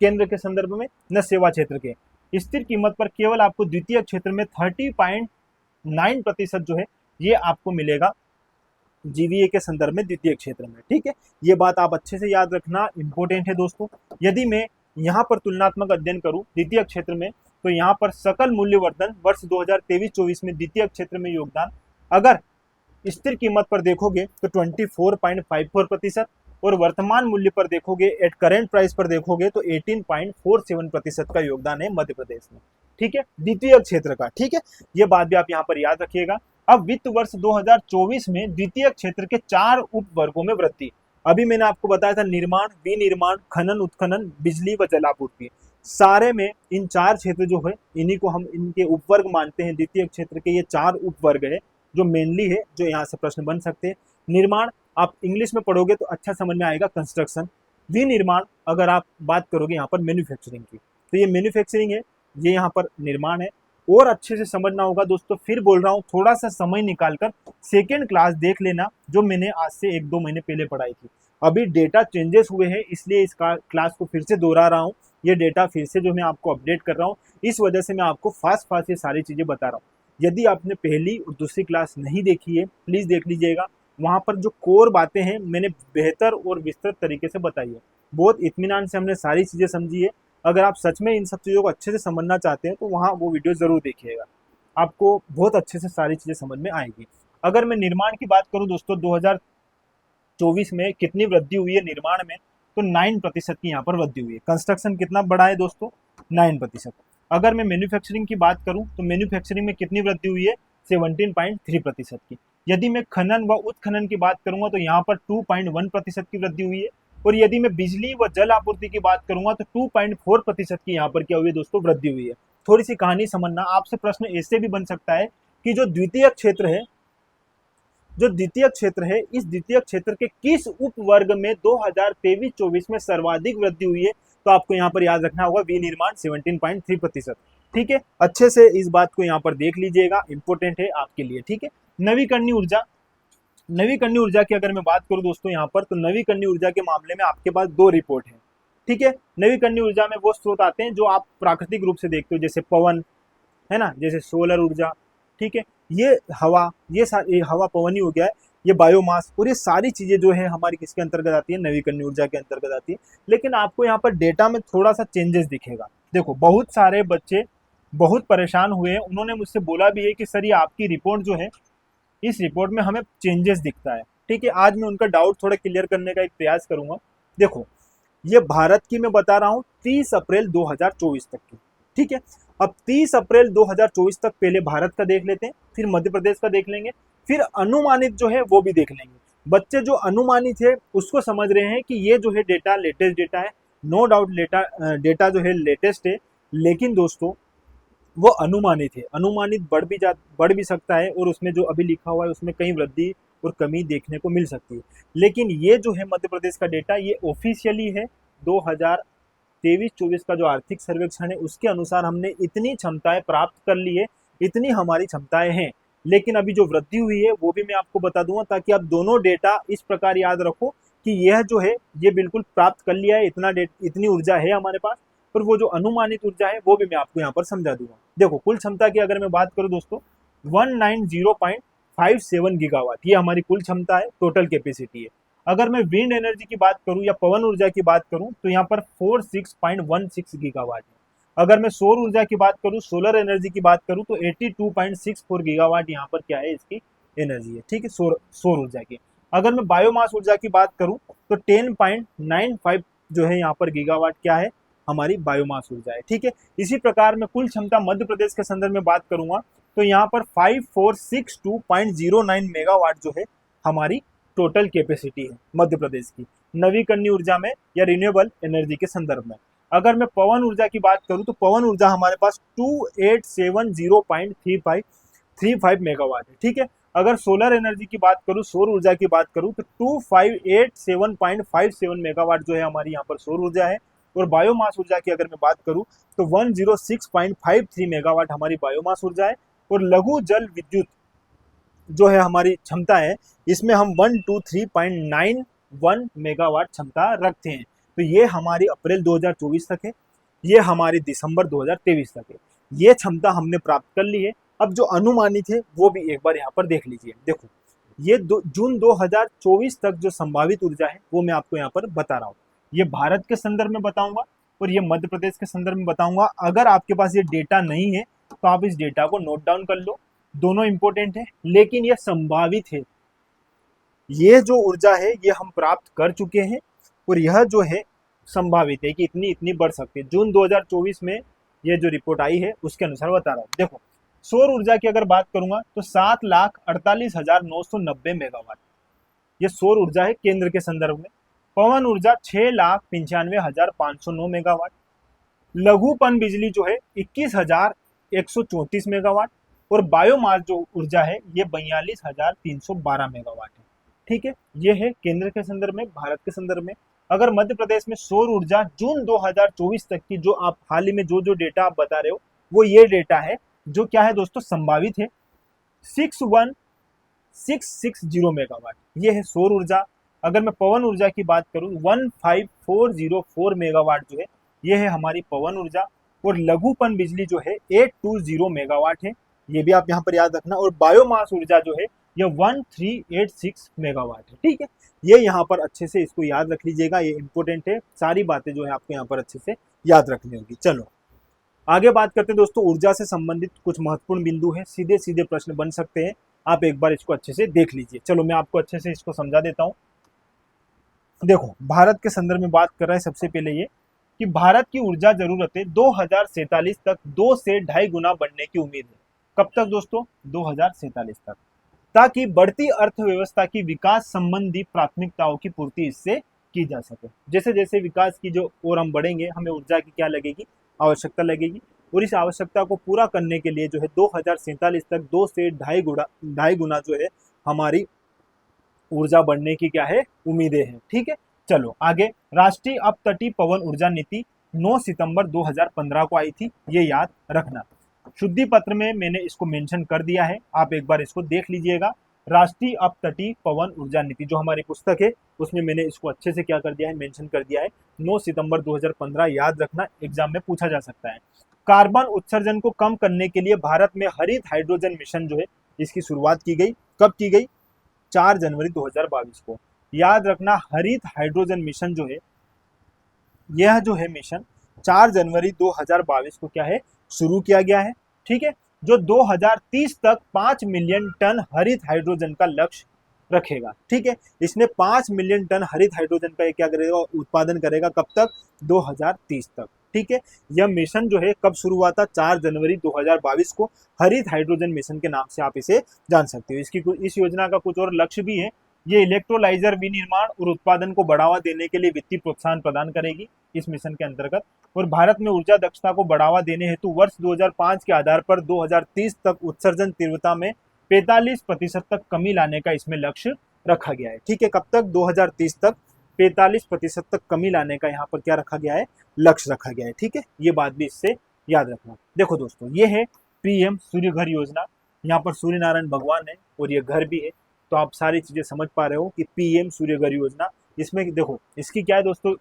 केंद्र के संदर्भ में, न सेवा क्षेत्र के। स्थिर कीमत पर केवल आपको द्वितीय क्षेत्र में 30.9% जो है ये आपको मिलेगा जीवीए के संदर्भ में द्वितीय क्षेत्र में। ठीक है, ये बात आप अच्छे से याद रखना, इंपॉर्टेंट है दोस्तों। यदि मैं यहाँ पर तुलनात्मक अध्ययन करूँ द्वितीय क्षेत्र में, तो यहाँ पर सकल मूल्यवर्धन वर्ष 2023-24 में द्वितीय क्षेत्र में योगदान अगर स्थिर कीमत पर देखोगे तो 24.54%, और वर्तमान मूल्य पर देखोगे, एट करेंट प्राइस पर देखोगे तो 18.47% का योगदान है मध्य प्रदेश में। ठीक है, द्वितीय क्षेत्र का। ठीक है, ये बात भी आप यहाँ पर याद रखिएगा। अब वित्त वर्ष 2024 में द्वितीय क्षेत्र के 4 उप वर्गों में वृद्धि। अभी मैंने आपको बताया था निर्माण, विनिर्माण, खनन, उत्खनन, बिजली व जलापूर्ति, सारे में इन 4 क्षेत्र जो है इन्हीं को हम इनके उपवर्ग मानते हैं। द्वितीय क्षेत्र के ये 4 उपवर्ग है जो मेनली है, जो यहाँ से प्रश्न बन सकते हैं। निर्माण आप इंग्लिश में पढ़ोगे तो अच्छा समझ में आएगा, कंस्ट्रक्शन। विनिर्माण अगर आप बात करोगे यहाँ पर मैन्युफैक्चरिंग की, तो ये मैन्युफैक्चरिंग है, ये यहाँ पर निर्माण है। और अच्छे से समझना होगा दोस्तों, फिर बोल रहा हूँ, थोड़ा सा समय निकालकर सेकेंड क्लास देख लेना जो मैंने आज से 1-2 महीने पहले पढ़ाई थी। अभी डेटा चेंजेस हुए हैं, इसलिए इस क्लास को फिर से दोहरा रहा हूँ। ये डेटा फिर से जो मैं आपको अपडेट कर रहा हूँ, इस वजह से मैं आपको फास्ट ये सारी चीज़ें बता रहा हूँ। यदि आपने पहली और दूसरी क्लास नहीं देखी है, प्लीज़ देख लीजिएगा। वहाँ पर जो कोर बातें हैं मैंने बेहतर और विस्तृत तरीके से बताई है, बहुत इत्मीनान से हमने सारी चीज़ें समझी है। अगर आप सच में इन सब चीज़ों को अच्छे से समझना चाहते हैं तो वहाँ वो वीडियो ज़रूर देखिएगा, आपको बहुत अच्छे से सारी चीज़ें समझ में आएगी। अगर मैं निर्माण की बात करूँ दोस्तों, 2024 में कितनी वृद्धि हुई है निर्माण में, तो 9% की यहाँ पर वृद्धि हुई है। कंस्ट्रक्शन कितना बढ़ा है दोस्तों? 9%। अगर मैं मैन्युफैक्चरिंग की बात करूँ तो मैन्युफैक्चरिंग में कितनी वृद्धि हुई है? 17.3% की। यदि मैं खनन व उत्खनन की बात करूंगा तो यहाँ पर 2.1% की वृद्धि हुई है। और यदि मैं बिजली व जल आपूर्ति की बात करूंगा तो 2.4% की यहाँ पर क्या हुई है दोस्तों? वृद्धि हुई है। थोड़ी सी कहानी समझना, आपसे प्रश्न ऐसे भी बन सकता है कि जो द्वितीय क्षेत्र है, इस द्वितीय क्षेत्र के किस उपवर्ग में 2023-24 में सर्वाधिक वृद्धि हुई है? तो आपको यहाँ पर याद रखना होगा विनिर्माण 17.3%। ठीक है, अच्छे से इस बात को यहाँ पर देख लीजिएगा, इंपॉर्टेंट है आपके लिए। ठीक है, नवीकरणीय ऊर्जा की अगर मैं बात करूं दोस्तों यहाँ पर, तो नवीकरणीय ऊर्जा के मामले में आपके पास 2 रिपोर्ट है। ठीक है, नवीकरणीय ऊर्जा में वो स्रोत आते हैं जो आप प्राकृतिक रूप से देखते हो, जैसे पवन है ना, जैसे सोलर ऊर्जा। ठीक है, ये हवा, ये हवा पवन ही हो गया है, ये बायोमास, और ये सारी चीजें जो है हमारी किसके अंतर्गत आती है? नवीकरणीय ऊर्जा के अंतर्गत आती है। लेकिन आपको यहाँ पर डेटा में थोड़ा सा चेंजेस दिखेगा। देखो, बहुत सारे बच्चे बहुत परेशान हुए हैं, उन्होंने मुझसे बोला भी है कि सर ये आपकी रिपोर्ट जो है, इस रिपोर्ट में हमें चेंजेस दिखता है। ठीक है, आज मैं उनका डाउट थोड़ा क्लियर करने का एक प्रयास करूंगा। देखो, ये भारत की मैं बता रहा हूँ 30 अप्रैल 2024 तक की। ठीक है, अब 30 अप्रैल 2024 तक पहले भारत का देख लेते हैं, फिर मध्य प्रदेश का देख लेंगे, फिर अनुमानित जो है वो भी देख लेंगे। बच्चे जो अनुमानित है उसको समझ रहे हैं कि ये जो है डेटा लेटेस्ट डेटा है, नो डाउट डेटा जो है लेटेस्ट है, लेकिन दोस्तों वो अनुमानित है, अनुमानित बढ़ भी सकता है, और उसमें जो अभी लिखा हुआ है उसमें कहीं वृद्धि और कमी देखने को मिल सकती है। लेकिन ये जो है मध्य प्रदेश का डेटा ये ऑफिशियली है, 2023-24 का जो आर्थिक सर्वेक्षण है उसके अनुसार हमने इतनी क्षमताएं प्राप्त कर ली है, इतनी हमारी क्षमताएं हैं। लेकिन अभी जो वृद्धि हुई है वो भी मैं आपको बता दूंगा, ताकि आप दोनों डेटा इस प्रकार याद रखो कि यह जो है ये बिल्कुल प्राप्त कर लिया है, इतनी ऊर्जा है हमारे पास, और वो जो अनुमानित ऊर्जा है वो भी मैं आपको यहाँ पर समझा दूंगा। देखो कुल क्षमता की अगर मैं बात करूँ दोस्तों, 190.57 गीगावाट ये हमारी कुल क्षमता है, टोटल कैपेसिटी है। अगर मैं विंड एनर्जी की बात करूं या पवन ऊर्जा की बात करूं तो यहाँ पर 46.16 गीगावाट है। अगर मैं सौर ऊर्जा की बात करूं, सोलर एनर्जी की बात करूं तो 82.64 गीगावाट यहाँ पर क्या है, इसकी एनर्जी है, ठीक है, सौर ऊर्जा की। अगर मैं बायोमास ऊर्जा की बात करूं तो 10.95 जो है यहाँ पर गीगावाट क्या है, हमारी बायोमास ऊर्जा है, ठीक है। इसी प्रकार मैं कुल क्षमता मध्य प्रदेश के संदर्भ में बात करूंगा तो यहाँ पर 5462.09 मेगावाट जो है हमारी टोटल कैपेसिटी है मध्य प्रदेश की, नवीकरणीय ऊर्जा में या रिन्यूएबल एनर्जी के संदर्भ में। अगर मैं पवन ऊर्जा की बात करूं तो पवन ऊर्जा हमारे पास 2870.35 मेगावाट है, ठीक है। अगर सोलर एनर्जी की बात करूं, सौर ऊर्जा की बात करूं तो 2587.57 मेगावाट जो है हमारी यहाँ पर सौर ऊर्जा है। और बायोमास ऊर्जा की अगर मैं बात करूं तो 106.53 मेगावाट हमारी बायोमास ऊर्जा है। और लघु जल विद्युत जो है हमारी क्षमता है, इसमें हम 123.91 मेगावाट क्षमता रखते हैं। तो ये हमारी अप्रैल 2024 तक है, ये हमारी दिसंबर 2023 तक है, ये क्षमता हमने प्राप्त कर ली है। अब जो अनुमानित है वो भी एक बार यहाँ पर देख लीजिए। देखो ये जून 2024 तक जो संभावित ऊर्जा है वो मैं आपको यहाँ पर बता रहा हूँ। ये भारत के संदर्भ में बताऊंगा और ये मध्य प्रदेश के संदर्भ में बताऊंगा। अगर आपके पास ये डेटा नहीं है तो आप इस डेटा को नोट डाउन कर लो, दोनों इंपॉर्टेंट है, लेकिन ये संभावित है। ये जो ऊर्जा है ये हम प्राप्त कर चुके हैं और यह जो है संभावित है कि इतनी इतनी बढ़ सकती है। जून 2024 में ये जो रिपोर्ट आई है उसके अनुसार बता रहा हूँ। देखो सौर ऊर्जा की अगर बात करूंगा तो 7,48,990 मेगावाट ये सौर ऊर्जा है केंद्र के संदर्भ में। पवन ऊर्जा 6,95,509 मेगावाट। लघु पन बिजली जो है 21,134 मेगावाट। और बायोमास जो ऊर्जा है ये 42,312 मेगावाट है, ठीक है। ये है केंद्र के संदर्भ में, भारत के संदर्भ में। अगर मध्य प्रदेश में सौर ऊर्जा जून 2024 तक की जो आप हाल ही में जो डेटा आप बता रहे हो वो ये डेटा है जो क्या है दोस्तों, संभावित है 61,660 मेगावाट, ये है सौर ऊर्जा। अगर मैं पवन ऊर्जा की बात करूं 15,404 मेगावाट जो है ये है हमारी पवन ऊर्जा। और लघुपन बिजली जो है 820 मेगावाट है, ये भी आप यहाँ पर याद रखना। और बायोमास ऊर्जा जो है ये 1386 मेगावाट है, ठीक है। ये यहाँ पर अच्छे से इसको याद रख लीजिएगा, ये इंपॉर्टेंट है, सारी बातें जो है आपको यहाँ पर अच्छे से याद रखनी होगी। चलो आगे बात करते हैं दोस्तों, ऊर्जा से संबंधित कुछ महत्वपूर्ण बिंदु है, सीधे सीधे प्रश्न बन सकते हैं, आप एक बार इसको अच्छे से देख लीजिए। चलो मैं आपको अच्छे से इसको समझा देता हूँ। देखो भारत के संदर्भ में बात कर रहे हैं, सबसे पहले ये कि भारत की ऊर्जा जरूरतें 2047 तक 2 से 2.5 गुना बढ़ने की उम्मीद है। कब तक दोस्तों, 2047 तक, ताकि बढ़ती अर्थव्यवस्था की विकास संबंधी प्राथमिकताओं की पूर्ति इससे की जा सके। जैसे जैसे विकास की जो ओर हम बढ़ेंगे हमें ऊर्जा की क्या लगेगी, आवश्यकता लगेगी। और इस आवश्यकता को पूरा करने के लिए जो है 2047 तक 2 से 2.5 गुना जो है हमारी ऊर्जा बढ़ने की क्या है, उम्मीदें हैं, ठीक है। चलो आगे, राष्ट्रीय अपतटीय पवन ऊर्जा नीति 9 सितंबर 2015 को आई थी, ये याद रखना। शुद्धि पत्र में मैंने इसको मेंशन कर दिया है, आप एक बार इसको देख लीजिएगा। राष्ट्रीय अपतटीय पवन ऊर्जा नीति जो हमारी पुस्तक है उसमें मैंने इसको अच्छे से क्या कर दिया है, मेंशन कर दिया है। 9 सितंबर 2015 याद रखना, एग्जाम में पूछा जा सकता है। कार्बन उत्सर्जन को कम करने के लिए भारत में हरित हाइड्रोजन मिशन जो है इसकी शुरुआत की गई। कब की गई, 4 जनवरी 2022 को। याद रखना हरित हाइड्रोजन मिशन जो है, यह जो है मिशन 4 जनवरी 2022 को क्या है, शुरू किया गया है, ठीक है। जो 2030 तक 5 मिलियन टन हरित हाइड्रोजन का लक्ष्य रखेगा, ठीक है। इसने 5 मिलियन टन हरित हाइड्रोजन का क्या करेगा, उत्पादन करेगा, कब तक, 2030 तक, ठीक है। यह मिशन जो है कब शुरू हुआ था? 4 जनवरी 2022 को, हरित हाइड्रोजन मिशन के नाम से आप इसे जान सकते हो। इस योजना का कुछ और लक्ष्य भी है। ये इलेक्ट्रोलाइजर विनिर्माण और उत्पादन को बढ़ावा देने के लिए वित्तीय प्रोत्साहन प्रदान करेगी इस मिशन के अंतर्गत। और भारत में ऊर्जा दक्षता को बढ़ावा देने हेतु वर्ष 2005 के आधार पर 2030 तक उत्सर्जन तीव्रता में 45% तक कमी लाने का इसमें लक्ष्य रखा गया है। ठीक है, कब तक? 2030 तक 45% तक कमी लाने का यहाँ पर क्या रखा गया है? लक्ष्य रखा गया है। ठीक है, ये बात भी इससे याद रखना। देखो दोस्तों, ये है पीएम सूर्य घर योजना। यहाँ पर सूर्य नारायण भगवान है और ये घर भी है, तो आप सारी चीजें समझ पा रहे हो कि पीएम सूर्य घर योजना। इसमें देखो इसकी क्या है दोस्तों,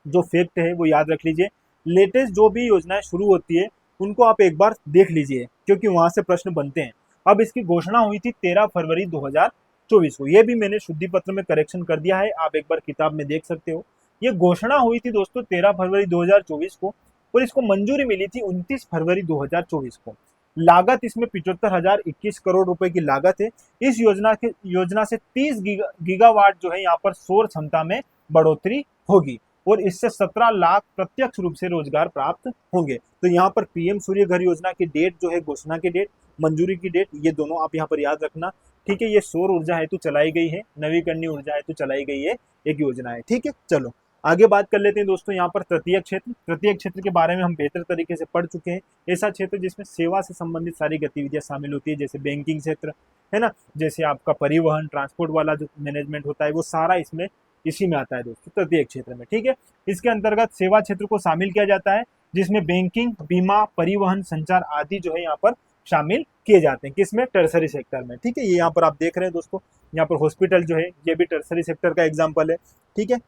जो फैक्ट है वो याद रख लीजिए। लेटेस्ट जो भी योजनाएं शुरू होती है उनको आप एक बार देख लीजिए, क्योंकि वहां से प्रश्न बनते हैं। अब इसकी घोषणा हुई थी 13 फरवरी 2024 को। ये भी मैंने शुद्धि पत्र में करेक्शन कर दिया है, आप एक बार किताब में देख सकते हो। ये घोषणा हुई थी दोस्तों 13 फरवरी 2024 को, और इसको मंजूरी मिली थी 29 फरवरी 2024 को। लागत इसमें 75,021 करोड़ रुपए की लागत है। इस योजना से 30 गीगावाट जो है यहाँ पर सौर क्षमता में बढ़ोतरी होगी, और इससे 17 लाख प्रत्यक्ष रूप से रोजगार प्राप्त होंगे। तो यहाँ पर पीएम सूर्य घर योजना की डेट जो है, घोषणा की डेट, मंजूरी की डेट, ये दोनों आप यहाँ पर याद रखना। ठीक है, ये सौर ऊर्जा हेतु चलाई गई है, नवीकरणीय ऊर्जा हेतु चलाई गई है एक योजना है। ठीक है, चलो आगे बात कर लेते हैं दोस्तों। यहाँ पर तृतीय क्षेत्र, तृतीय क्षेत्र के बारे में हम बेहतर तरीके से पढ़ चुके हैं। ऐसा क्षेत्र जिसमें सेवा से संबंधित सारी गतिविधियां शामिल होती है, जैसे बैंकिंग क्षेत्र है ना, जैसे आपका परिवहन ट्रांसपोर्ट वाला जो मैनेजमेंट होता है, वो सारा इसमें इसी में आता है दोस्तों, तृतीय क्षेत्र में। ठीक है, इसके अंतर्गत सेवा क्षेत्र को शामिल किया जाता है, जिसमें बैंकिंग, बीमा, परिवहन, संचार आदि जो है यहाँ पर शामिल किए जाते हैं। किसमें? टर्सरी सेक्टर में। ठीक है, ये यहाँ पर आप देख रहे हैं दोस्तों, यहाँ पर हॉस्पिटल जो है ये भी टर्सरी सेक्टर का एग्जाम्पल है। ठीक है,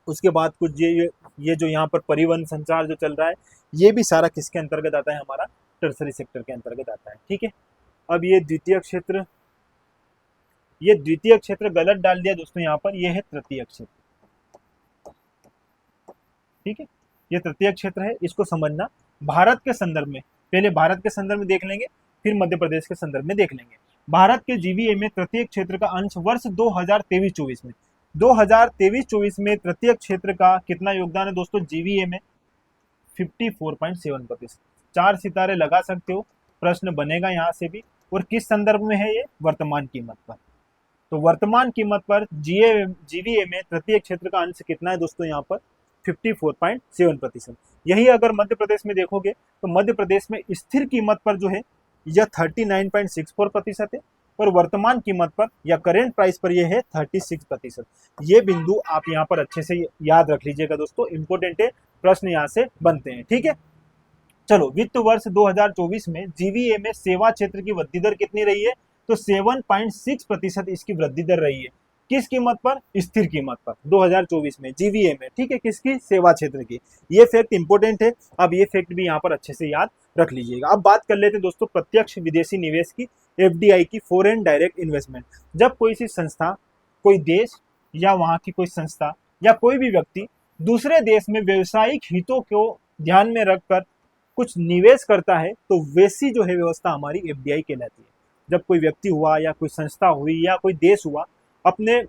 उसके बाद कुछ ये जो यहाँ पर परिवहन संचार जो चल रहा है, ये भी सारा किसके अंतर्गत आता है? हमारा टर्सरी सेक्टर के अंतर्गत आता है। ठीक है, अब ये द्वितीय क्षेत्र, ये द्वितीय क्षेत्र गलत डाल दिया दोस्तों यहाँ पर, ये है तृतीय क्षेत्र। ठीक है, ये तृतीय क्षेत्र है, इसको समझना। भारत के संदर्भ में, पहले भारत के संदर्भ में देख लेंगे, फिर मध्य प्रदेश के संदर्भ में देख लेंगे। भारत के जीवीए में तृतीय क्षेत्र का अंश वर्ष 2023-24 में 2023-24 में तृतीय क्षेत्र का कितना योगदान है दोस्तों? जीवीए में 54.7%। 4 सितारे लगा सकते हो, प्रश्न बनेगा यहाँ से भी। और किस संदर्भ में है ये? वर्तमान कीमत पर। तो वर्तमान कीमत पर जीवीए में तृतीय क्षेत्र का अंश कितना है दोस्तों? यहाँ पर 54.7%। यही अगर मध्य प्रदेश में देखोगे तो मध्य प्रदेश में स्थिर कीमत पर जो है यह 39.64% है, और वर्तमान कीमत पर या करेंट प्राइस पर यह है 36%। ये बिंदु आप यहाँ पर अच्छे से याद रख लीजिएगा दोस्तों, इंपोर्टेंट है, प्रश्न यहाँ से बनते हैं। ठीक है, चलो वित्त वर्ष 2024 में जीवीए में सेवा क्षेत्र की वृद्धि दर कितनी रही है? तो 7.6% इसकी वृद्धि दर रही है। किस कीमत पर? स्थिर कीमत पर 2024 में जीवीए में। ठीक है, किसकी? सेवा क्षेत्र की। ये फैक्ट इंपोर्टेंट है, अब ये फैक्ट भी यहाँ पर अच्छे से याद रख लीजिएगा। अब बात कर लेते हैं दोस्तों प्रत्यक्ष विदेशी निवेश की, एफडीआई की, फॉरेन डायरेक्ट इन्वेस्टमेंट। जब कोई सी संस्था, कोई देश या वहां की कोई संस्था या कोई भी व्यक्ति दूसरे देश में व्यवसायिक हितों को ध्यान में रखकर कुछ निवेश करता है, तो वैसी जो है व्यवस्था हमारी एफडीआई कहलाती है। जब कोई व्यक्ति हुआ या कोई संस्था हुई या कोई देश हुआ अपने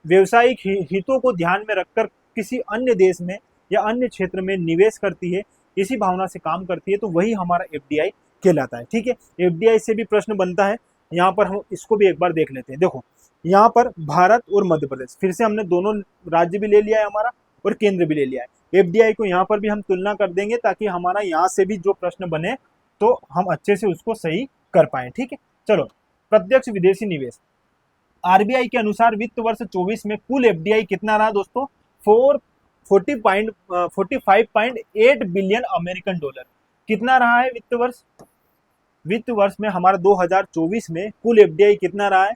व्यवसायिक हितों को ध्यान में रखकर किसी अन्य देश में या अन्य क्षेत्र में निवेश करती है, इसी भावना से काम करती है, तो वही हमारा एफडीआई कहलाता है। ठीक है, एफडीआई से भी प्रश्न बनता है, यहाँ पर हम इसको भी एक बार देख लेते हैं। देखो यहाँ पर भारत और मध्य प्रदेश, फिर से हमने दोनों राज्य भी ले लिया है हमारा और केंद्र भी ले लिया है। एफडीआई को यहाँ पर भी हम तुलना कर देंगे, ताकि हमारा यहाँ से भी जो प्रश्न बने तो हम अच्छे से उसको सही कर पाए। ठीक है, चलो प्रत्यक्ष विदेशी निवेश, आरबीआई के अनुसार वित्त वर्ष 24 में कुल एफडीआई कितना रहा दोस्तों? 45.8 बिलियन अमेरिकन डॉलर। कितना रहा है वित्त वर्ष? वित्त वर्ष में हमारा 2024 में कुल एफडीआई कितना रहा है?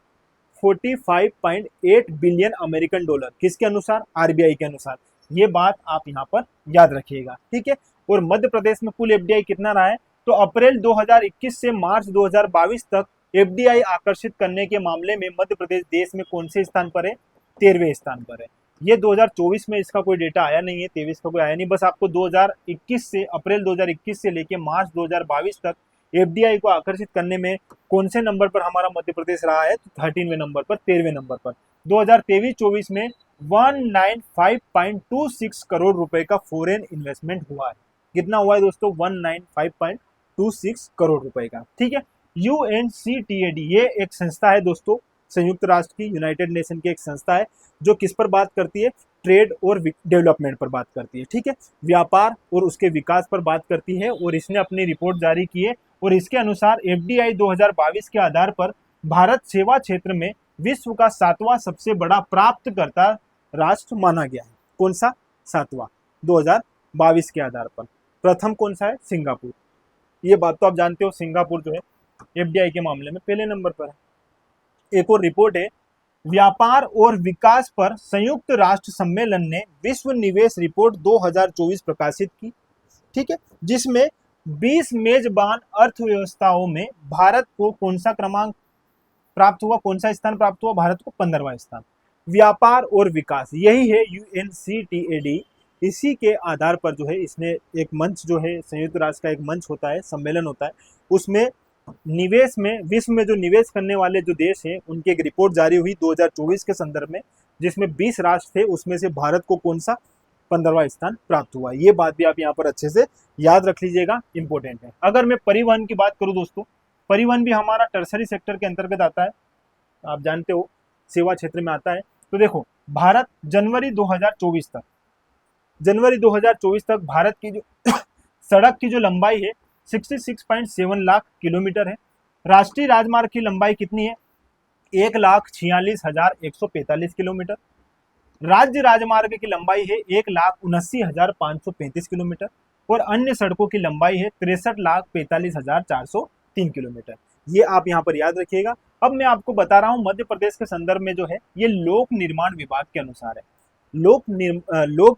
45.8 बिलियन अमेरिकन डॉलर। किसके अनुसार? आरबीआई के अनुसार। ये बात आप यहाँ पर याद रखिएगा। ठीक है, और मध्य प्रदेश में कुल एफडीआई कितना रहा है? तो अप्रैल 2021 से मार्च 2022 तक एफडीआई आकर्षित करने के मामले में मध्य प्रदेश देश में कौन से स्थान पर है? 13वें स्थान पर है। ये 2024 में इसका कोई डेटा आया नहीं है, 23 का कोई आया नहीं, बस आपको 2021 से, अप्रैल 2021 से लेके मार्च 2022 तक एफडीआई को आकर्षित करने में कौन से नंबर पर हमारा मध्य प्रदेश रहा है? तो 13वें नंबर पर, 13वें नंबर पर। 2023-24 में 195.26 करोड़ रुपए का फॉरेन इन्वेस्टमेंट हुआ है। कितना हुआ है दोस्तों? 195.26 करोड़ रुपए का। ठीक है। यूएनसीटीएडी ये एक संस्था है दोस्तों, संयुक्त राष्ट्र की, यूनाइटेड नेशन की एक संस्था है, जो किस पर बात करती है? ट्रेड और डेवलपमेंट पर बात करती है। ठीक है, व्यापार और उसके विकास पर बात करती है, और इसने अपनी रिपोर्ट जारी की है, और इसके अनुसार एफडीआई 2022 के आधार पर भारत सेवा क्षेत्र में विश्व का 7वां सबसे बड़ा प्राप्तकर्ता राष्ट्र माना गया है। कौन सा? 7वां 2022 के आधार पर। प्रथम कौन सा है? सिंगापुर। ये बात तो आप जानते हो, सिंगापुर जो है एफडीआई के मामले में पहले नंबर पर है। एक और रिपोर्ट है, व्यापार और विकास पर संयुक्त राष्ट्र सम्मेलन ने विश्व निवेश रिपोर्ट 2024 प्रकाशित की। ठीक है, जिसमें 20 मेजबान अर्थव्यवस्थाओं में भारत को कौन सा क्रमांक प्राप्त हुआ? कौन सा स्थान प्राप्त हुआ? भारत को 15वां स्थान। व्यापार और विकास, यही है यूएनसीटीएडी। इसी के आधार पर जो है इसने एक मंच जो है, संयुक्त राष्ट्र का एक मंच होता है, सम्मेलन होता है, उसमें निवेश में, विश्व में जो निवेश करने वाले जो देश हैं उनकी एक रिपोर्ट जारी हुई 2024 के संदर्भ में, जिसमें 20 राष्ट्र थे, उसमें से भारत को कौन सा? 15वां स्थान प्राप्त हुआ। ये बात भी आप यहाँ पर अच्छे से याद रख लीजिएगा, इंपॉर्टेंट है। अगर मैं परिवहन की बात करूँ दोस्तों, परिवहन भी हमारा टर्सरी सेक्टर के अंतर्गत आता है, आप जानते हो सेवा क्षेत्र में आता है। तो देखो, भारत जनवरी 2024 तक भारत की जो सड़क की जो लंबाई है 66.7 लाख किलोमीटर है। राष्ट्रीय राजमार्ग की लंबाई कितनी है? 1,46,145 किलोमीटर। राज्य राजमार्ग की लंबाई है 1,79,535 किलोमीटर, और अन्य सड़कों की लंबाई है 63,45,403 किलोमीटर। ये आप यहाँ पर याद रखिएगा। अब मैं आपको बता रहा हूँ मध्य प्रदेश के संदर्भ में जो है, ये लोक निर्माण विभाग के अनुसार है। लोक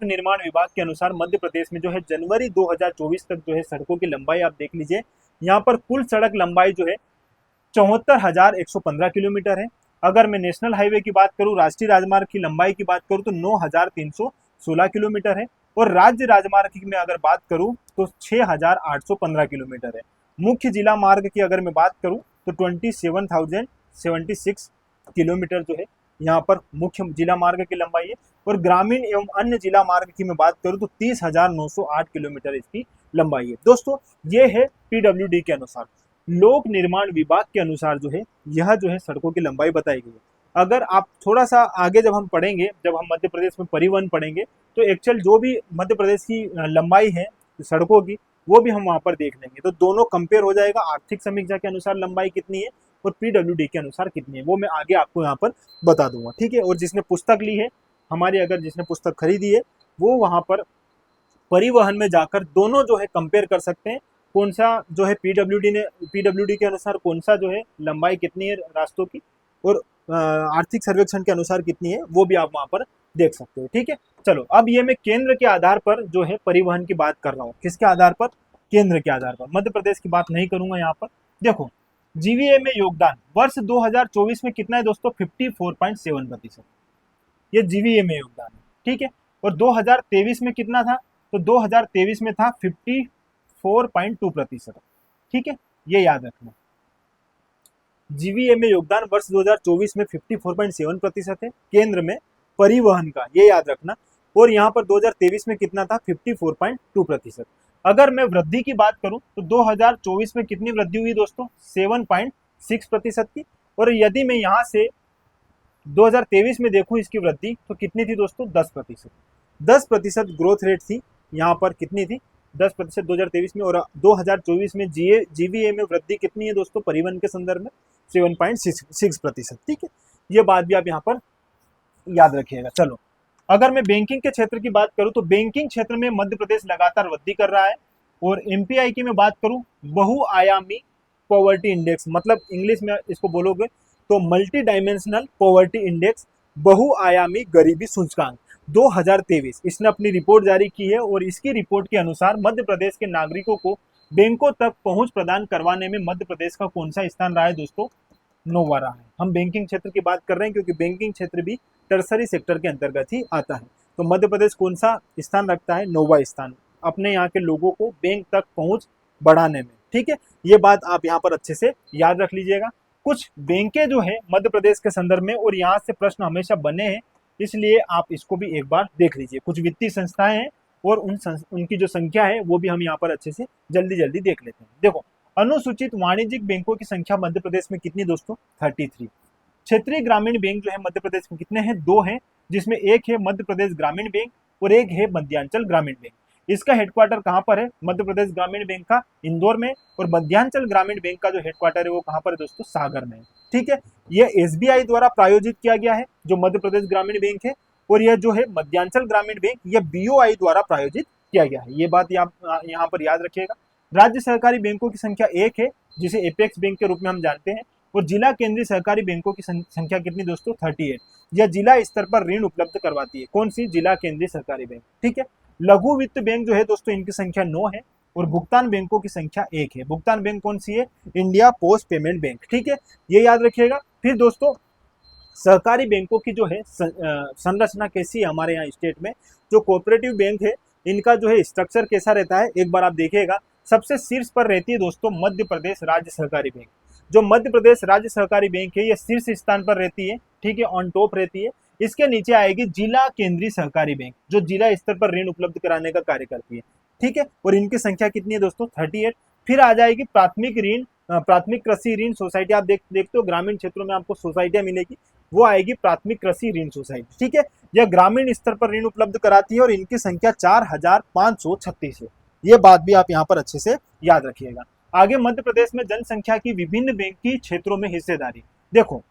निर्माण विभाग के अनुसार मध्य प्रदेश में जो है जनवरी 2024 तक जो है सड़कों की लंबाई आप देख लीजिए, यहाँ पर कुल सड़क लंबाई जो है 74,115 किलोमीटर है। अगर मैं नेशनल हाईवे की बात करूं, राष्ट्रीय राजमार्ग की लंबाई की बात करूं, तो 9,316 किलोमीटर है, और राज्य राजमार्ग की मैं अगर बात करूं तो 6,815 किलोमीटर है। मुख्य जिला मार्ग की अगर मैं बात करूं तो 27,076 किलोमीटर जो है यहाँ पर मुख्य जिला मार्ग की लंबाई है, और ग्रामीण एवं अन्य जिला मार्ग की मैं बात करूं तो 30,908 किलोमीटर इसकी लंबाई है। दोस्तों, ये है पीडब्ल्यूडी के अनुसार। लोक निर्माण विभाग के अनुसार जो है यह जो है सड़कों की लंबाई बताई गई है। अगर आप थोड़ा सा आगे जब हम पढ़ेंगे, जब हम मध्य प्रदेश में परिवहन पढ़ेंगे, तो एक्चुअल जो भी मध्य प्रदेश की लंबाई है सड़कों की, वो भी हम वहां पर देख लेंगे, तो दोनों कंपेयर हो जाएगा। आर्थिक समीक्षा के अनुसार लंबाई कितनी है और पीडब्ल्यूडी के अनुसार कितनी है, वो मैं आगे आपको यहाँ पर बता दूंगा। ठीक है, और जिसने पुस्तक ली है हमारी, अगर जिसने पुस्तक खरीदी है, वो वहां पर परिवहन में जाकर दोनों जो है कंपेयर कर सकते हैं, कौन सा जो है पीडब्ल्यूडी के अनुसार कौन सा जो है लंबाई कितनी है रास्तों की, और आर्थिक सर्वेक्षण के अनुसार कितनी है, वो भी आप वहां पर देख सकते हो। ठीक है, चलो अब ये मैं केंद्र के आधार पर जो है परिवहन की बात कर रहा हूँ। किसके आधार पर? केंद्र के आधार पर। मध्य प्रदेश की बात नहीं करूंगा यहाँ पर। देखो, जीवीए में योगदान वर्ष 2024 में कितना है दोस्तों? 54.7%। ये जीवीए में योगदान है। ठीक है, और 2023 में कितना था? तो 2023 में था 54.2%। ठीक है, ये याद रखना। जीवीए में योगदान वर्ष 2024 में 54.7% है केंद्र में परिवहन का, ये याद रखना। और यहाँ पर 2023 में कितना था? 54.2%। अगर मैं वृद्धि की बात करूं तो 2024 में कितनी वृद्धि हुई दोस्तों? 7.6% की। और यदि मैं यहाँ से 2023 में देखूं इसकी वृद्धि, तो कितनी थी दोस्तों? 10%। 10% ग्रोथ रेट थी यहाँ पर। कितनी थी? 10% 2023 में। और 2024 में जीवीए में वृद्धि कितनी है दोस्तों परिवहन के संदर्भ में? 7.6%। ठीक है, ये बात भी आप यहाँ पर याद रखिएगा। चलो, अगर मैं बैंकिंग के क्षेत्र की बात करूं तो बैंकिंग क्षेत्र में मध्य प्रदेश लगातार वृद्धि कर रहा है। और एमपीआई की मैं बात करूं, बहुआयामी पॉवर्टी इंडेक्स, मतलब इंग्लिश में इसको बोलोगे तो मल्टी डायमेंशनल पॉवर्टी इंडेक्स, बहुआयामी गरीबी सूचकांक 2023, इसने अपनी रिपोर्ट जारी की है। और इसकी रिपोर्ट के अनुसार मध्य प्रदेश के नागरिकों को बैंकों तक पहुंच प्रदान करवाने में मध्य प्रदेश का कौन सा स्थान रहा है दोस्तों? 9वां रहा है। हम बैंकिंग क्षेत्र की बात कर रहे हैं क्योंकि बैंकिंग क्षेत्र भी टर्सरी सेक्टर के अंतर्गत ही आता है। तो मध्य प्रदेश कौन सा स्थान रखता है? 9वां स्थान, अपने यहाँ के लोगों को बैंक तक पहुंच बढ़ाने में। ठीक है, ये बात आप यहाँ पर अच्छे से याद रख लीजिएगा। कुछ बैंकें जो है मध्य प्रदेश के संदर्भ में, और यहाँ से प्रश्न हमेशा बने हैं, इसलिए आप इसको भी एक बार देख लीजिए। कुछ वित्तीय संस्थाएं हैं और उनकी जो संख्या है वो भी हम यहाँ पर अच्छे से जल्दी जल्दी देख लेते हैं। देखो, अनुसूचित वाणिज्यिक बैंकों की संख्या मध्य प्रदेश में कितनी दोस्तों? 33। क्षेत्रीय ग्रामीण बैंक जो है मध्य प्रदेश में कितने हैं? 2 हैं, जिसमें एक है मध्य प्रदेश ग्रामीण बैंक और एक है मध्यांचल ग्रामीण बैंक। इसका हेडक्वार्टर कहाँ पर है? मध्य प्रदेश ग्रामीण बैंक का इंदौर में, और मध्यांचल ग्रामीण बैंक का जो हेडक्वार्टर है वो कहाँ पर है दोस्तों? सागर में। ठीक है, यह एसबीआई द्वारा प्रायोजित किया गया है जो मध्य प्रदेश ग्रामीण बैंक है, और यह जो है मध्यांचल ग्रामीण बैंक यह बीओआई द्वारा प्रायोजित किया गया है। ये बात यहाँ पर याद रखिएगा। राज्य सहकारी बैंकों की संख्या 1 है, जिसे एपेक्स बैंक के रूप में हम जानते हैं, और जिला केंद्रीय सहकारी बैंकों की संख्या कितनी दोस्तों? 38। यह जिला स्तर पर ऋण उपलब्ध करवाती है। कौन सी? जिला केंद्रीय सहकारी बैंक। ठीक है, लघु वित्त बैंक जो है दोस्तों इनकी संख्या 9 है, और भुगतान बैंकों की संख्या 1 है। भुगतान बैंक कौन सी है? India post payment bank. ठीक है, ये याद रखिएगा। फिर दोस्तों सहकारी बैंकों की जो है संरचना कैसी है हमारे यहाँ स्टेट में? जो कोऑपरेटिव बैंक है इनका जो है स्ट्रक्चर कैसा रहता है, एक बार आप देखिएगा। सबसे शीर्ष पर रहती है दोस्तों मध्य प्रदेश राज्य सहकारी बैंक। जो मध्य प्रदेश राज्य सहकारी बैंक है ये शीर्ष स्थान पर रहती है। ठीक है, ऑन टॉप रहती है। इसके नीचे आएगी जिला केंद्रीय सहकारी बैंक, जो जिला स्तर पर ऋण उपलब्ध कराने का कार्य करती है। ठीक है, और इनकी संख्या कितनी है दोस्तों? 38। फिर आ जाएगी प्राथमिक कृषि ऋण सोसाइटी। आप देखते हो ग्रामीण क्षेत्रों में आपको सोसाइटियां मिलेगी, वो आएगी प्राथमिक कृषि ऋण सोसाइटी। ठीक है, यह ग्रामीण स्तर पर ऋण उपलब्ध कराती है, और इनकी संख्या 4536 है। ये बात भी आप यहाँ पर अच्छे से याद रखिएगा। आगे मध्य प्रदेश में जनसंख्या की विभिन्न बैंकिंग क्षेत्रों में हिस्सेदारी। देखो,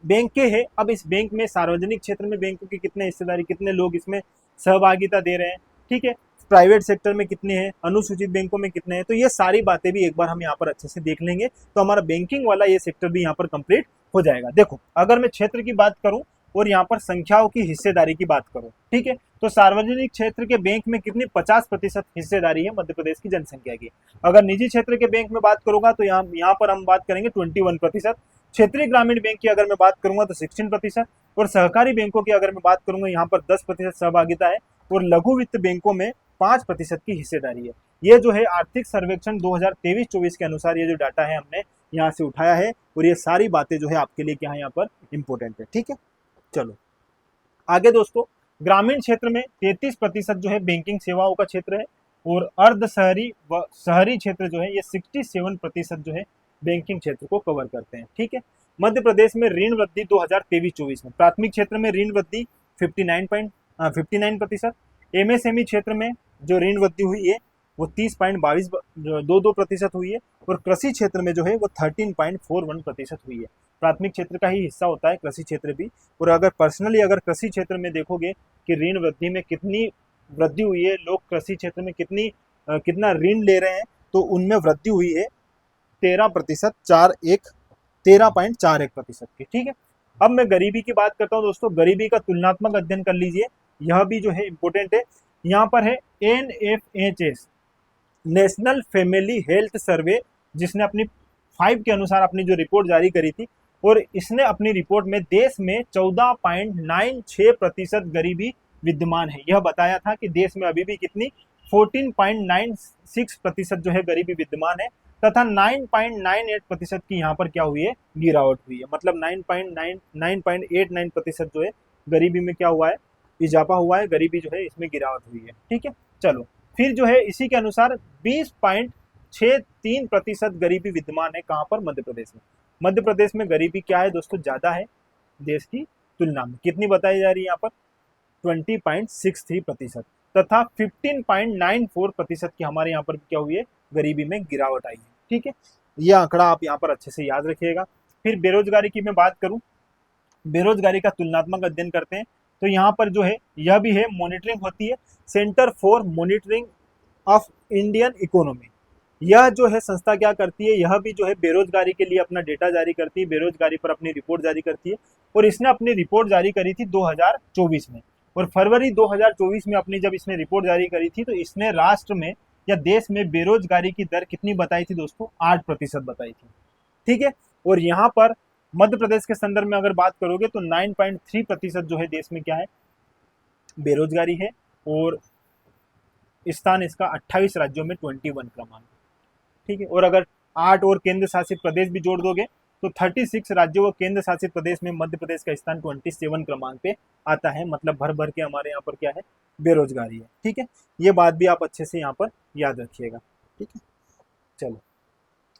बैंक के है, अब इस बैंक में सार्वजनिक क्षेत्र में बैंकों की कितने हिस्सेदारी, कितने लोग इसमें सहभागिता दे रहे हैं। ठीक है, प्राइवेट सेक्टर में कितने हैं, अनुसूचित बैंकों में कितने हैं, तो ये सारी बातें भी एक बार हम यहाँ पर अच्छे से देख लेंगे, तो हमारा बैंकिंग वाला ये सेक्टर भी यहाँ पर कंप्लीट हो जाएगा। देखो, अगर मैं क्षेत्र की बात करूं और यहाँ पर संख्याओं की हिस्सेदारी की बात करूं, ठीक है, तो सार्वजनिक क्षेत्र के बैंक में कितनी 50% हिस्सेदारी है मध्य प्रदेश की जनसंख्या की। अगर निजी क्षेत्र के बैंक में बात करूंगा तो यहाँ पर हम बात करेंगे 21%। क्षेत्रीय ग्रामीण बैंक की अगर मैं बात करूंगा तो 16%, और सहकारी बैंकों की अगर मैं बात करूंगा यहाँ पर 10% सहभागिता है, और लघु वित्त बैंकों में 5% की हिस्सेदारी है। ये जो है आर्थिक सर्वेक्षण 2023-24 के अनुसार ये जो डाटा है हमने यहाँ से उठाया है, और ये सारी बातें जो है आपके लिए क्या है यहाँ पर इंपॉर्टेंट है। ठीक है, चलो आगे दोस्तों, ग्रामीण क्षेत्र में 33% जो है बैंकिंग सेवाओं का क्षेत्र है, और अर्ध शहरी व शहरी क्षेत्र जो है ये 67% जो है बैंकिंग क्षेत्र को कवर करते हैं। ठीक है, मध्य प्रदेश में ऋण वृद्धि 2023-24 में प्राथमिक क्षेत्र में ऋण वृद्धि 59%, एमएसएमई क्षेत्र में जो ऋण वृद्धि हुई है वो 30.22% हुई है, और कृषि क्षेत्र में जो है वो 13.41% हुई है। प्राथमिक क्षेत्र का ही हिस्सा होता है कृषि क्षेत्र भी। और अगर पर्सनली अगर कृषि क्षेत्र में देखोगे कि ऋण वृद्धि में कितनी वृद्धि हुई है, लोग कृषि क्षेत्र में कितना ऋण ले रहे हैं, तो उनमें वृद्धि हुई है 13.41% की। ठीक है, अब मैं गरीबी की बात करता हूं दोस्तों। गरीबी का तुलनात्मक अध्ययन कर लीजिए, यह भी जो है इंपॉर्टेंट है। यहाँ पर है NFHS, national family health survey, जिसने अपनी 5 के अनुसार अपनी जो रिपोर्ट जारी करी थी, और इसने अपनी रिपोर्ट में देश में 14.96% गरीबी विद्यमान है। यह बताया था कि देश में अभी भी कितनी 14.96% जो है गरीबी विद्यमान है, तथा 9.98% की यहाँ पर क्या हुई है? गिरावट हुई है। मतलब 9.89% जो है गरीबी में क्या हुआ है? इजाफा हुआ है, गरीबी जो है इसमें गिरावट हुई है। ठीक है, चलो फिर जो है इसी के अनुसार 20.63% गरीबी विद्यमान है कहाँ पर? मध्य प्रदेश में। मध्य प्रदेश में गरीबी क्या है दोस्तों? ज्यादा है देश की तुलना में। कितनी बताई जा रही है यहाँ पर? 20.63%, तथा 15.94% की हमारे यहाँ पर क्या हुई है? गरीबी में गिरावट आई है। ठीक है, यह आंकड़ा आप यहाँ पर अच्छे से याद रखिएगा। फिर बेरोजगारी की मैं बात करूं, बेरोजगारी का तुलनात्मक अध्ययन करते हैं, तो यहाँ पर जो है यह भी है, मॉनिटरिंग होती है, centre for monitoring of Indian economy. यह जो है संस्था क्या करती है? यह भी जो है बेरोजगारी के लिए अपना डेटा जारी करती है, बेरोजगारी पर अपनी रिपोर्ट जारी करती है, और इसने अपनी रिपोर्ट जारी करी थी 2024 में, और फरवरी 2024 में अपनी जब इसने रिपोर्ट जारी करी थी तो इसने राष्ट्र में या देश में बेरोजगारी की दर कितनी बताई थी दोस्तों? 8% बताई थी। ठीक है, और यहाँ पर मध्य प्रदेश के संदर्भ में अगर बात करोगे तो 9.3% जो है देश में क्या है? बेरोजगारी है, और स्थान इसका 28 राज्यों में 21 क्रमांक। ठीक है, और अगर 8 और केंद्र शासित प्रदेश भी जोड़ दोगे तो 36 राज्यों व केंद्र शासित प्रदेश में मध्य प्रदेश का स्थान 27 क्रमांक पे आता है। मतलब भर भर के हमारे यहाँ पर क्या है, बेरोजगारी है। ठीक है, ये बात भी आप अच्छे से यहाँ पर याद रखिएगा। ठीक है, चलो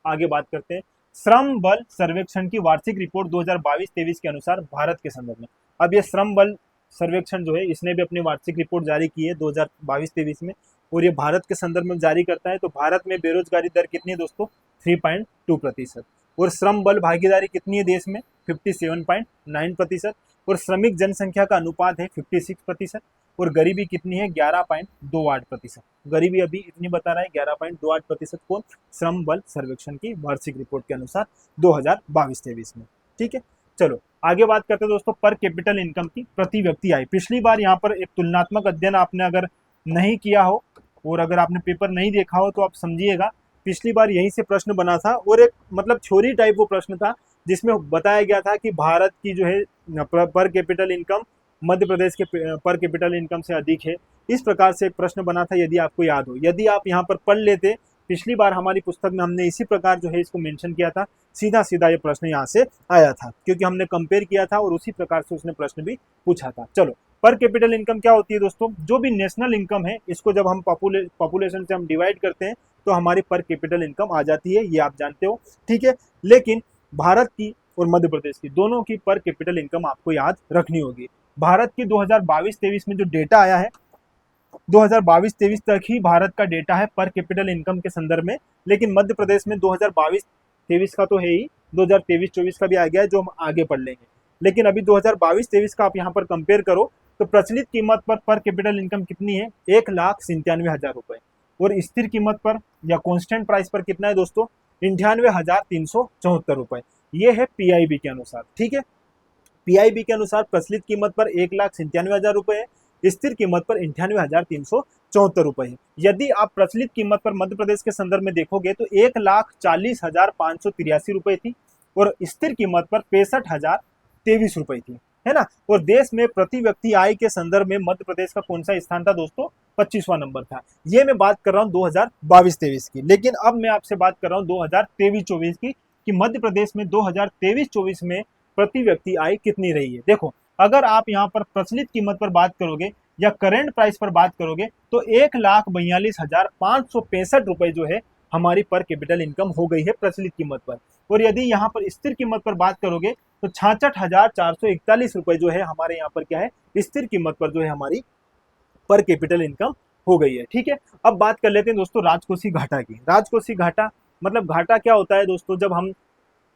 आगे बात करते हैं। श्रम बल सर्वेक्षण की वार्षिक रिपोर्ट 2022-23 के अनुसार भारत के संदर्भ में। अब ये श्रम बल सर्वेक्षण जो है, इसने भी अपनी वार्षिक रिपोर्ट जारी की है 2022-23 में, और ये भारत के संदर्भ में जारी करता है। तो भारत में बेरोजगारी दर कितनी है दोस्तों, 3.2%। और श्रम बल भागीदारी कितनी है देश में, 57.9%। और श्रमिक जनसंख्या का अनुपात है 56%। और गरीबी कितनी है, 11.28%। गरीबी अभी इतनी बता रहा है, 11.28% को श्रम बल सर्वेक्षण की वार्षिक रिपोर्ट के अनुसार 2022-23 में। ठीक है, चलो आगे बात करते हैं दोस्तों पर कैपिटल इनकम की, प्रति व्यक्ति आय। पिछली बार यहाँ पर एक तुलनात्मक अध्ययन आपने अगर नहीं किया हो और अगर आपने पेपर नहीं देखा हो तो आप समझिएगा, पिछली बार यहीं से प्रश्न बना था, और एक मतलब थ्योरी टाइप वो प्रश्न था जिसमें बताया गया था कि भारत की जो है पर कैपिटल इनकम मध्य प्रदेश के पर कैपिटल इनकम से अधिक है। इस प्रकार से प्रश्न बना था, यदि आपको याद हो। यदि आप यहाँ पर पढ़ लेते, पिछली बार हमारी पुस्तक में हमने इसी प्रकार जो है इसको मेंशन किया था, सीधा सीधा ये प्रश्न यहाँ से आया था, क्योंकि हमने कंपेयर किया था और उसी प्रकार से उसने प्रश्न भी पूछा था। चलो, पर कैपिटल इनकम क्या होती है दोस्तों, जो भी नेशनल इनकम है, इसको जब हम पॉपुलेशन से हम डिवाइड करते हैं तो हमारी पर कैपिटल इनकम आ जाती है, ये आप जानते हो। ठीक है, लेकिन भारत की और मध्य प्रदेश की दोनों की पर कैपिटल इनकम आपको याद रखनी होगी। भारत की 2022-23 में जो डेटा आया है, 2022-23 तक ही भारत का डेटा है पर कैपिटल इनकम के संदर्भ में, लेकिन मध्य प्रदेश में 2022-23 का तो है ही, 2023-24 का भी आ गया है जो हम आगे पढ़ लेंगे। लेकिन अभी 2022-23 का आप यहाँ पर कंपेयर करो तो प्रचलित कीमत पर कैपिटल इनकम कितनी है, 1,97,000 रुपए। और स्थिर कीमत पर या कॉन्स्टेंट प्राइस पर कितना है दोस्तों, 98,374 रुपए। ये है पीआईबी के अनुसार। ठीक है, पीआईबी के अनुसार प्रचलित कीमत पर 1,97,000 रुपए है, स्थिर कीमत पर 98,374 रुपए है। यदि आप प्रचलित कीमत पर मध्य प्रदेश के संदर्भ में देखोगे तो 1,40,583 रुपए थी, और स्थिर कीमत पर 65,023 रुपए थी, है ना। और देश में प्रति व्यक्ति आय के संदर्भ में मध्य प्रदेश का कौन सा स्थान था दोस्तों, 25वां नंबर था। ये मैं बात कर रहा हूँ 2022-23 की, लेकिन अब मैं आपसे बात कर रहा हूँ 2023-24 की, कि मध्य प्रदेश में 2023-24 में प्रति व्यक्ति आय कितनी रही है। देखो, अगर आप यहाँ पर प्रचलित कीमत पर बात करोगे या करेंट प्राइस पर बात करोगे तो 1,42,565 रुपए जो है हमारी पर कैपिटल इनकम हो गई है प्रचलित कीमत पर। और यदि यहाँ पर स्थिर कीमत पर बात करोगे तो 66,441 रुपए जो है हमारे यहाँ पर क्या है, स्थिर कीमत पर जो है हमारी पर कैपिटल इनकम हो गई है। ठीक है, अब बात कर लेते हैं दोस्तों राजकोषीय घाटा की। राजकोषीय घाटा मतलब घाटा क्या होता है दोस्तों, जब हम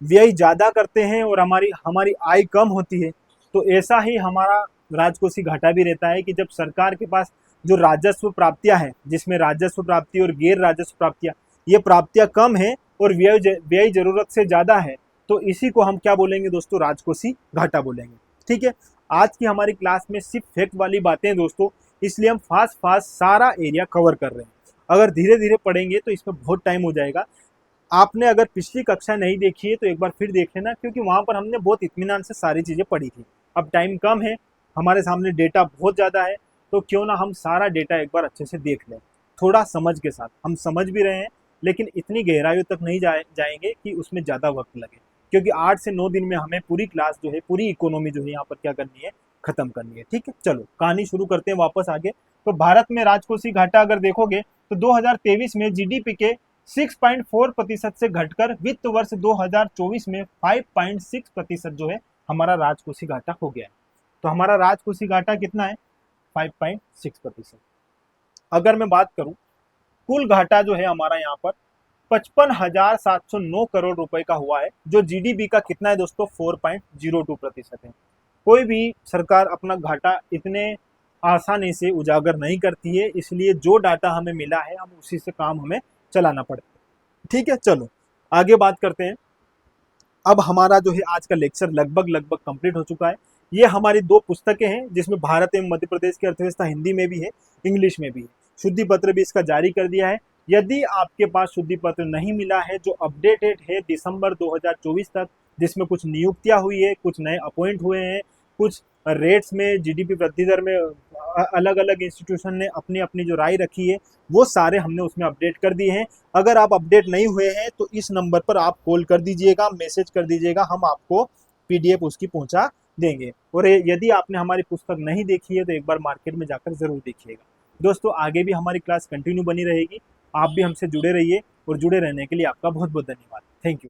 व्यय ज्यादा करते हैं और हमारी आय कम होती है, तो ऐसा ही हमारा राजकोषीय घाटा भी रहता है कि जब सरकार के पास जो राजस्व प्राप्तियां हैं, जिसमें राजस्व प्राप्ति और गैर राजस्व प्राप्तियां, ये प्राप्तियां कम है और व्यय जरूरत से ज्यादा है, तो इसी को हम क्या बोलेंगे दोस्तों, राजकोषीय घाटा बोलेंगे। ठीक है, आज की हमारी क्लास में सिर्फ फैक्ट वाली बातें हैं दोस्तों, इसलिए हम फास्ट सारा एरिया कवर कर रहे हैं। अगर धीरे धीरे पढ़ेंगे तो इसमें बहुत टाइम हो जाएगा। आपने अगर पिछली कक्षा नहीं देखी है तो एक बार फिर देख लेना, क्योंकि वहां पर हमने बहुत इत्मीनान से सारी चीजें पढ़ी थी। अब टाइम कम है, हमारे सामने डेटा बहुत ज्यादा है, तो क्यों ना हम सारा डेटा एक बार अच्छे से देख लें, थोड़ा समझ के साथ। हम समझ भी रहे हैं, लेकिन इतनी गहराइयों तक नहीं जाएंगे कि उसमें ज्यादा वक्त लगे, क्योंकि 8 से 9 दिन में हमें पूरी क्लास जो है, पूरी इकोनॉमी जो है यहाँ पर क्या करनी है, खत्म करनी है। ठीक है, चलो कहानी शुरू करते हैं वापस आगे। तो भारत में राजकोषीय घाटा अगर देखोगे तो 2023 में जीडीपी के 6.4% से घटकर वित्त वर्ष 2024 में 5.6% जो है हमारा राजकोषीय घाटा हो गया है। तो हमारा राजकोषीय घाटा कितना है, 5.6%। अगर मैं बात करूं कुल घाटा जो है हमारा यहाँ पर 55,709 करोड़ रुपए का हुआ है, जो जीडीपी का कितना है दोस्तों, 4.02% है। कोई भी सरकार अपना घाटा इतने आसानी से उजागर नहीं करती है, इसलिए जो डाटा हमें मिला है हम उसी से काम हमें चलाना पड़ता है। ठीक है, चलो आगे बात करते हैं। अब हमारा जो है आज का लेक्चर लगभग कंप्लीट हो चुका है। ये हमारी 2 पुस्तकें हैं, जिसमें भारत एवं मध्य प्रदेश की अर्थव्यवस्था हिंदी में भी है, इंग्लिश में भी है। शुद्धि पत्र भी इसका जारी कर दिया है। यदि आपके पास शुद्धि पत्र नहीं मिला है, जो अपडेटेड है दिसंबर 2024 तक, जिसमें कुछ नियुक्तियां हुई है, कुछ नए अपॉइंट हुए हैं, कुछ रेट्स में जीडीपी वृद्धि दर में अलग अलग इंस्टीट्यूशन ने अपनी अपनी जो राय रखी है वो सारे हमने उसमें अपडेट कर दिए हैं। अगर आप अपडेट नहीं हुए हैं तो इस नंबर पर आप कॉल कर दीजिएगा, मैसेज कर दीजिएगा, हम आपको पीडीएफ उसकी पहुंचा देंगे। और यदि आपने हमारी पुस्तक नहीं देखी है तो एक बार मार्केट में जाकर जरूर देखिएगा। दोस्तों आगे भी हमारी क्लास कंटिन्यू बनी रहेगी, आप भी हमसे जुड़े रहिए और जुड़े रहने के लिए आपका बहुत बहुत धन्यवाद। Thank you.